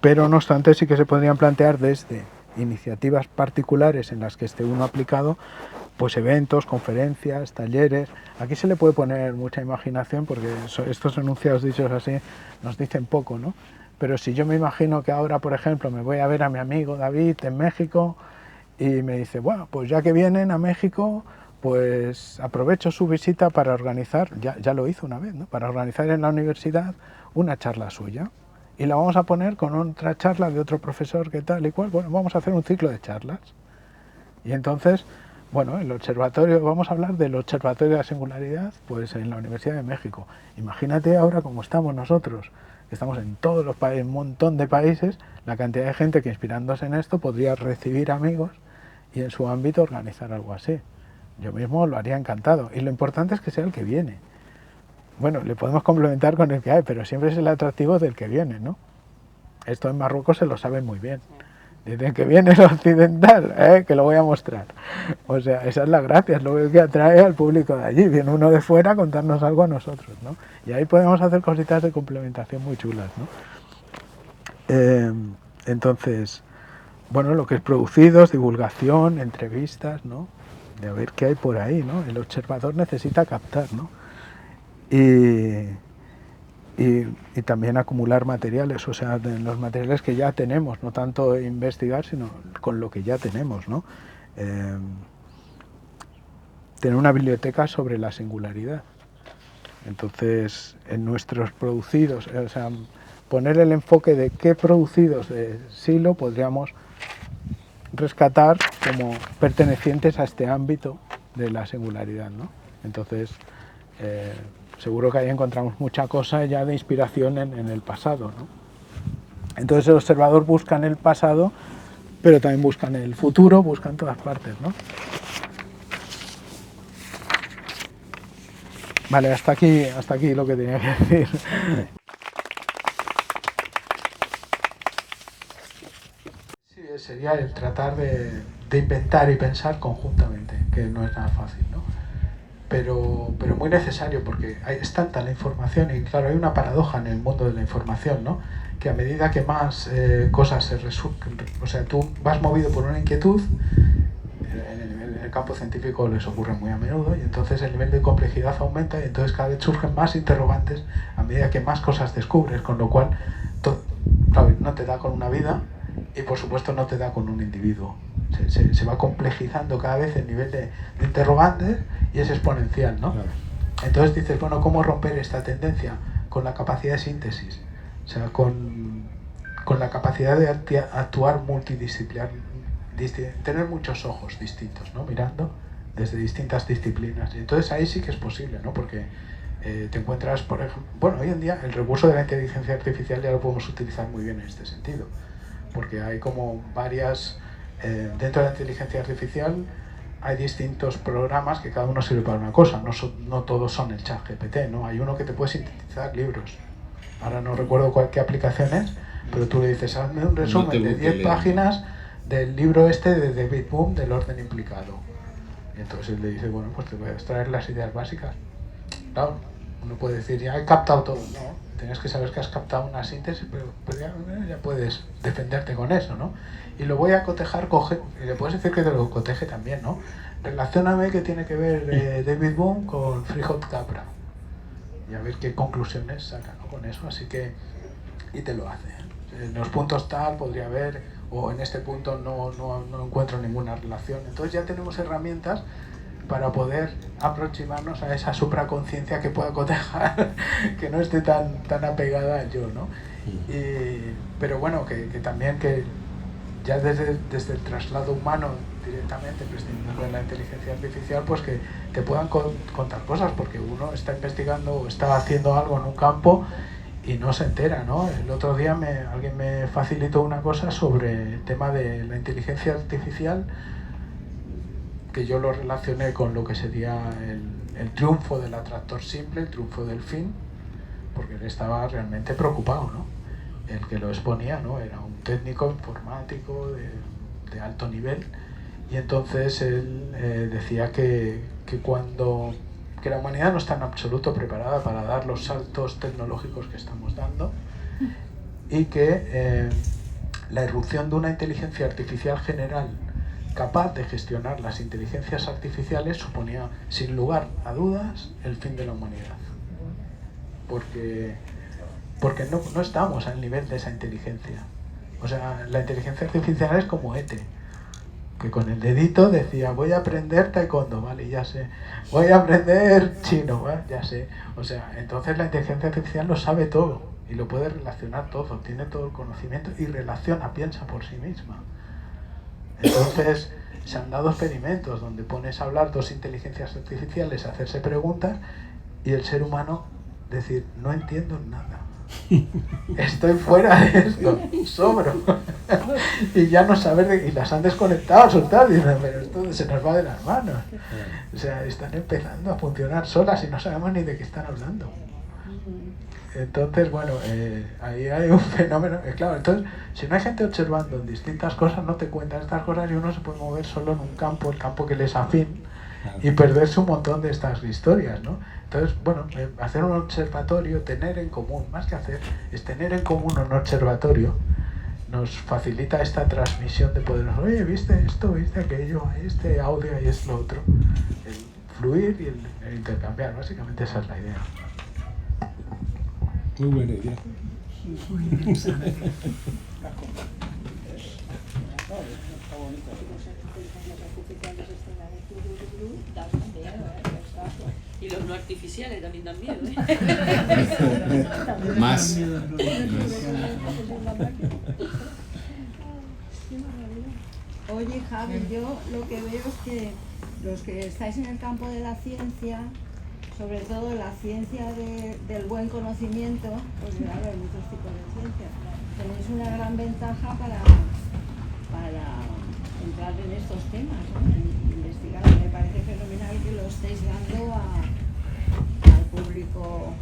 pero no obstante sí que se podrían plantear desde iniciativas particulares en las que esté uno aplicado, pues eventos, conferencias, talleres. Aquí se le puede poner mucha imaginación porque estos enunciados dichos así nos dicen poco, ¿no? Pero si yo me imagino que ahora, por ejemplo, me voy a ver a mi amigo David en México y me dice, bueno, pues ya que vienen a México, pues aprovecho su visita para organizar, ya lo hizo una vez, ¿no?, para organizar en la universidad una charla suya. Y la vamos a poner con otra charla de otro profesor que tal y cual. Bueno, vamos a hacer un ciclo de charlas. Y entonces, bueno, el observatorio, vamos a hablar del Observatorio de la Singularidad, pues en la Universidad de México. Imagínate ahora como estamos nosotros, que estamos en todos los países, un montón de países, la cantidad de gente que inspirándose en esto podría recibir amigos y en su ámbito organizar algo así. Yo mismo lo haría encantado. Y lo importante es que sea el que viene. Bueno, le podemos complementar con el que hay, pero siempre es el atractivo del que viene, ¿no? Esto en Marruecos se lo saben muy bien. Dicen que viene el occidental, que lo voy a mostrar. O sea, esa es la gracia, es lo que atrae al público de allí. Viene uno de fuera a contarnos algo a nosotros, ¿no? Y ahí podemos hacer cositas de complementación muy chulas, ¿no? Entonces, bueno, lo que es producidos, divulgación, entrevistas, ¿no? De a ver qué hay por ahí, ¿no? El observador necesita captar, ¿no? Y también acumular materiales, o sea, de los materiales que ya tenemos, no tanto investigar, sino con lo que ya tenemos, ¿no? Tener una biblioteca sobre la singularidad. Entonces, en nuestros producidos, o sea, poner el enfoque de qué producidos de Silo podríamos rescatar como pertenecientes a este ámbito de la singularidad, ¿no? Entonces, seguro que ahí encontramos mucha cosa ya de inspiración en el pasado, ¿no? Entonces el observador busca en el pasado, pero también busca en el futuro, busca en todas partes, ¿no? Vale, hasta aquí lo que tenía que decir. Sí, sería el tratar de inventar y pensar conjuntamente, que no es nada fácil, ¿no? Pero muy necesario, porque es tanta la información y claro, hay una paradoja en el mundo de la información, ¿no? Que a medida que más cosas se resuelven, o sea, tú vas movido por una inquietud, en el campo científico les ocurre muy a menudo, y entonces el nivel de complejidad aumenta, y entonces cada vez surgen más interrogantes a medida que más cosas descubres, con lo cual claro, no te da con una vida y por supuesto no te da con un individuo. Se va complejizando cada vez el nivel de interrogantes y es exponencial, ¿no? Claro. Entonces dices, bueno, ¿cómo romper esta tendencia? Con la capacidad de síntesis, o sea, con la capacidad de actuar multidisciplinar, tener muchos ojos distintos, ¿no? Mirando desde distintas disciplinas. Y entonces ahí sí que es posible, ¿no? Porque te encuentras, por ejemplo, bueno, hoy en día el recurso de la inteligencia artificial ya lo podemos utilizar muy bien en este sentido, porque hay como varias, dentro de la inteligencia artificial hay distintos programas que cada uno sirve para una cosa, no todos son el ChatGPT, ¿no? Hay uno que te puede sintetizar libros, ahora no recuerdo qué aplicación es, pero tú le dices, hazme un resumen de 10 páginas del libro este de David Bohm, del orden implicado. Y entonces él le dice, bueno, pues te voy a extraer las ideas básicas. Claro, uno puede decir, ya he captado todo, ¿no? Tienes que saber que has captado una síntesis, pero ya puedes defenderte con eso, ¿no? Y lo voy a cotejar, y le puedes decir que te lo coteje también, ¿no? Relacióname qué tiene que ver David Bohm con Freehot Capra. Y a ver qué conclusiones saca, ¿no? Con eso, así que, y te lo hace. En los puntos tal podría haber, o en este punto no encuentro ninguna relación. Entonces ya tenemos herramientas para poder aproximarnos a esa supraconciencia que pueda cotejar, que no esté tan apegada al yo, ¿no? Pero bueno, que también que ya desde el traslado humano directamente, prescindiendo de la inteligencia artificial, pues que te puedan contar cosas, porque uno está investigando o está haciendo algo en un campo y no se entera, ¿no? El otro día alguien me facilitó una cosa sobre el tema de la inteligencia artificial, que yo lo relacioné con lo que sería el triunfo del atractor simple, el triunfo del fin, porque él estaba realmente preocupado, ¿no? El que lo exponía, ¿no? Era un técnico informático de alto nivel, y entonces él decía que la humanidad no está en absoluto preparada para dar los saltos tecnológicos que estamos dando, y que la irrupción de una inteligencia artificial general capaz de gestionar las inteligencias artificiales suponía, sin lugar a dudas, el fin de la humanidad. Porque no estamos al nivel de esa inteligencia. O sea, la inteligencia artificial es como ETE, que con el dedito decía, voy a aprender taekwondo, vale, ya sé. Voy a aprender chino, ¿vale? Ya sé. O sea, entonces la inteligencia artificial lo sabe todo y lo puede relacionar todo, tiene todo el conocimiento y piensa por sí misma. Entonces se han dado experimentos donde pones a hablar dos inteligencias artificiales, a hacerse preguntas, y el ser humano decir, no entiendo nada, estoy fuera de esto, sobro. Y ya no saber, y las han desconectado, soltado, y dicen, pero esto se nos va de las manos. O sea, están empezando a funcionar solas y no sabemos ni de qué están hablando. Entonces, bueno, ahí hay un fenómeno, claro, entonces, si no hay gente observando en distintas cosas, no te cuentan estas cosas y uno se puede mover solo en un campo, el campo que les afín, y perderse un montón de estas historias, ¿no? Entonces, bueno, hacer un observatorio, tener en común, más que hacer, es tener en común un observatorio, nos facilita esta transmisión de poder, oye, ¿viste esto? ¿Viste aquello? Este audio y es lo otro. El fluir y el intercambiar, básicamente esa es la idea. Muy buena idea. Y los no artificiales también dan miedo, ¿eh? Más. Oye, Javi, yo lo que veo es que los que estáis en el campo de la ciencia, sobre todo la ciencia del buen conocimiento, porque claro, hay muchos tipos de ciencia, tenéis una gran ventaja para entrar en estos temas, ¿no? Y investigar. Me parece fenomenal que lo estéis dando al público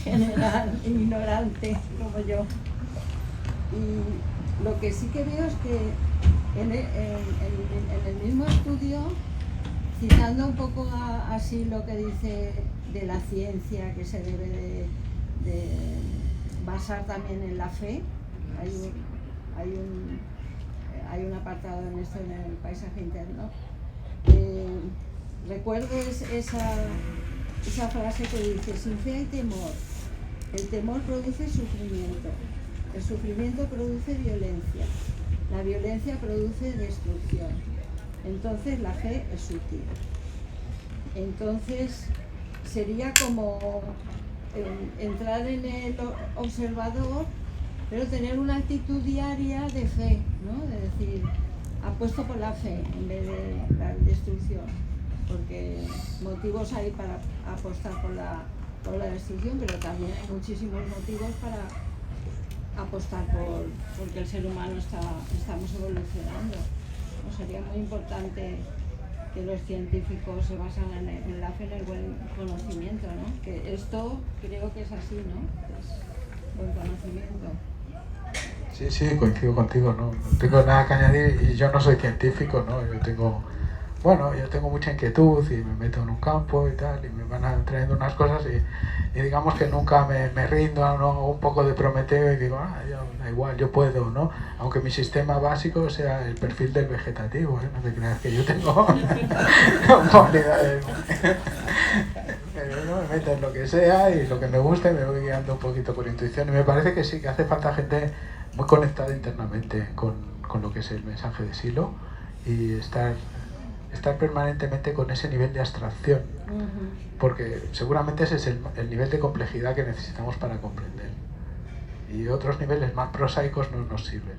general, ignorante como yo. Y lo que sí que veo es que en el mismo estudio, citando un poco así lo que dice de la ciencia, que se debe de basar también en la fe, hay un apartado en esto, en el paisaje interno, recuerdo esa frase que dice: sin fe hay temor, el temor produce sufrimiento, el sufrimiento produce violencia, la violencia produce destrucción. Entonces la fe es sutil. Entonces sería como entrar en el observador, pero tener una actitud diaria de fe, ¿no? De decir, apuesto por la fe en vez de la destrucción, porque motivos hay para apostar por la destrucción, pero también hay muchísimos motivos para apostar porque el ser humano estamos evolucionando, ¿no? Sería muy importante que los científicos se basan en la fe, en el buen conocimiento, ¿no? Que esto creo que es así, ¿no? Es buen conocimiento. Sí, coincido contigo, no tengo nada que añadir, y yo no soy científico, ¿no? Yo tengo mucha inquietud y me meto en un campo y tal, y me van trayendo unas cosas y digamos que nunca me rindo, ¿no? Hago un poco de Prometeo y digo, da igual, yo puedo, ¿no? Aunque mi sistema básico sea el perfil del vegetativo, ¿eh? No te creas que yo tengo cualidades. Pero no, me meto en lo que sea y lo que me guste, me voy guiando un poquito por intuición, y me parece que sí, que hace falta gente muy conectada internamente con lo que es el mensaje de Silo, y estar permanentemente con ese nivel de abstracción, porque seguramente ese es el nivel de complejidad que necesitamos para comprender, y otros niveles más prosaicos no nos sirven.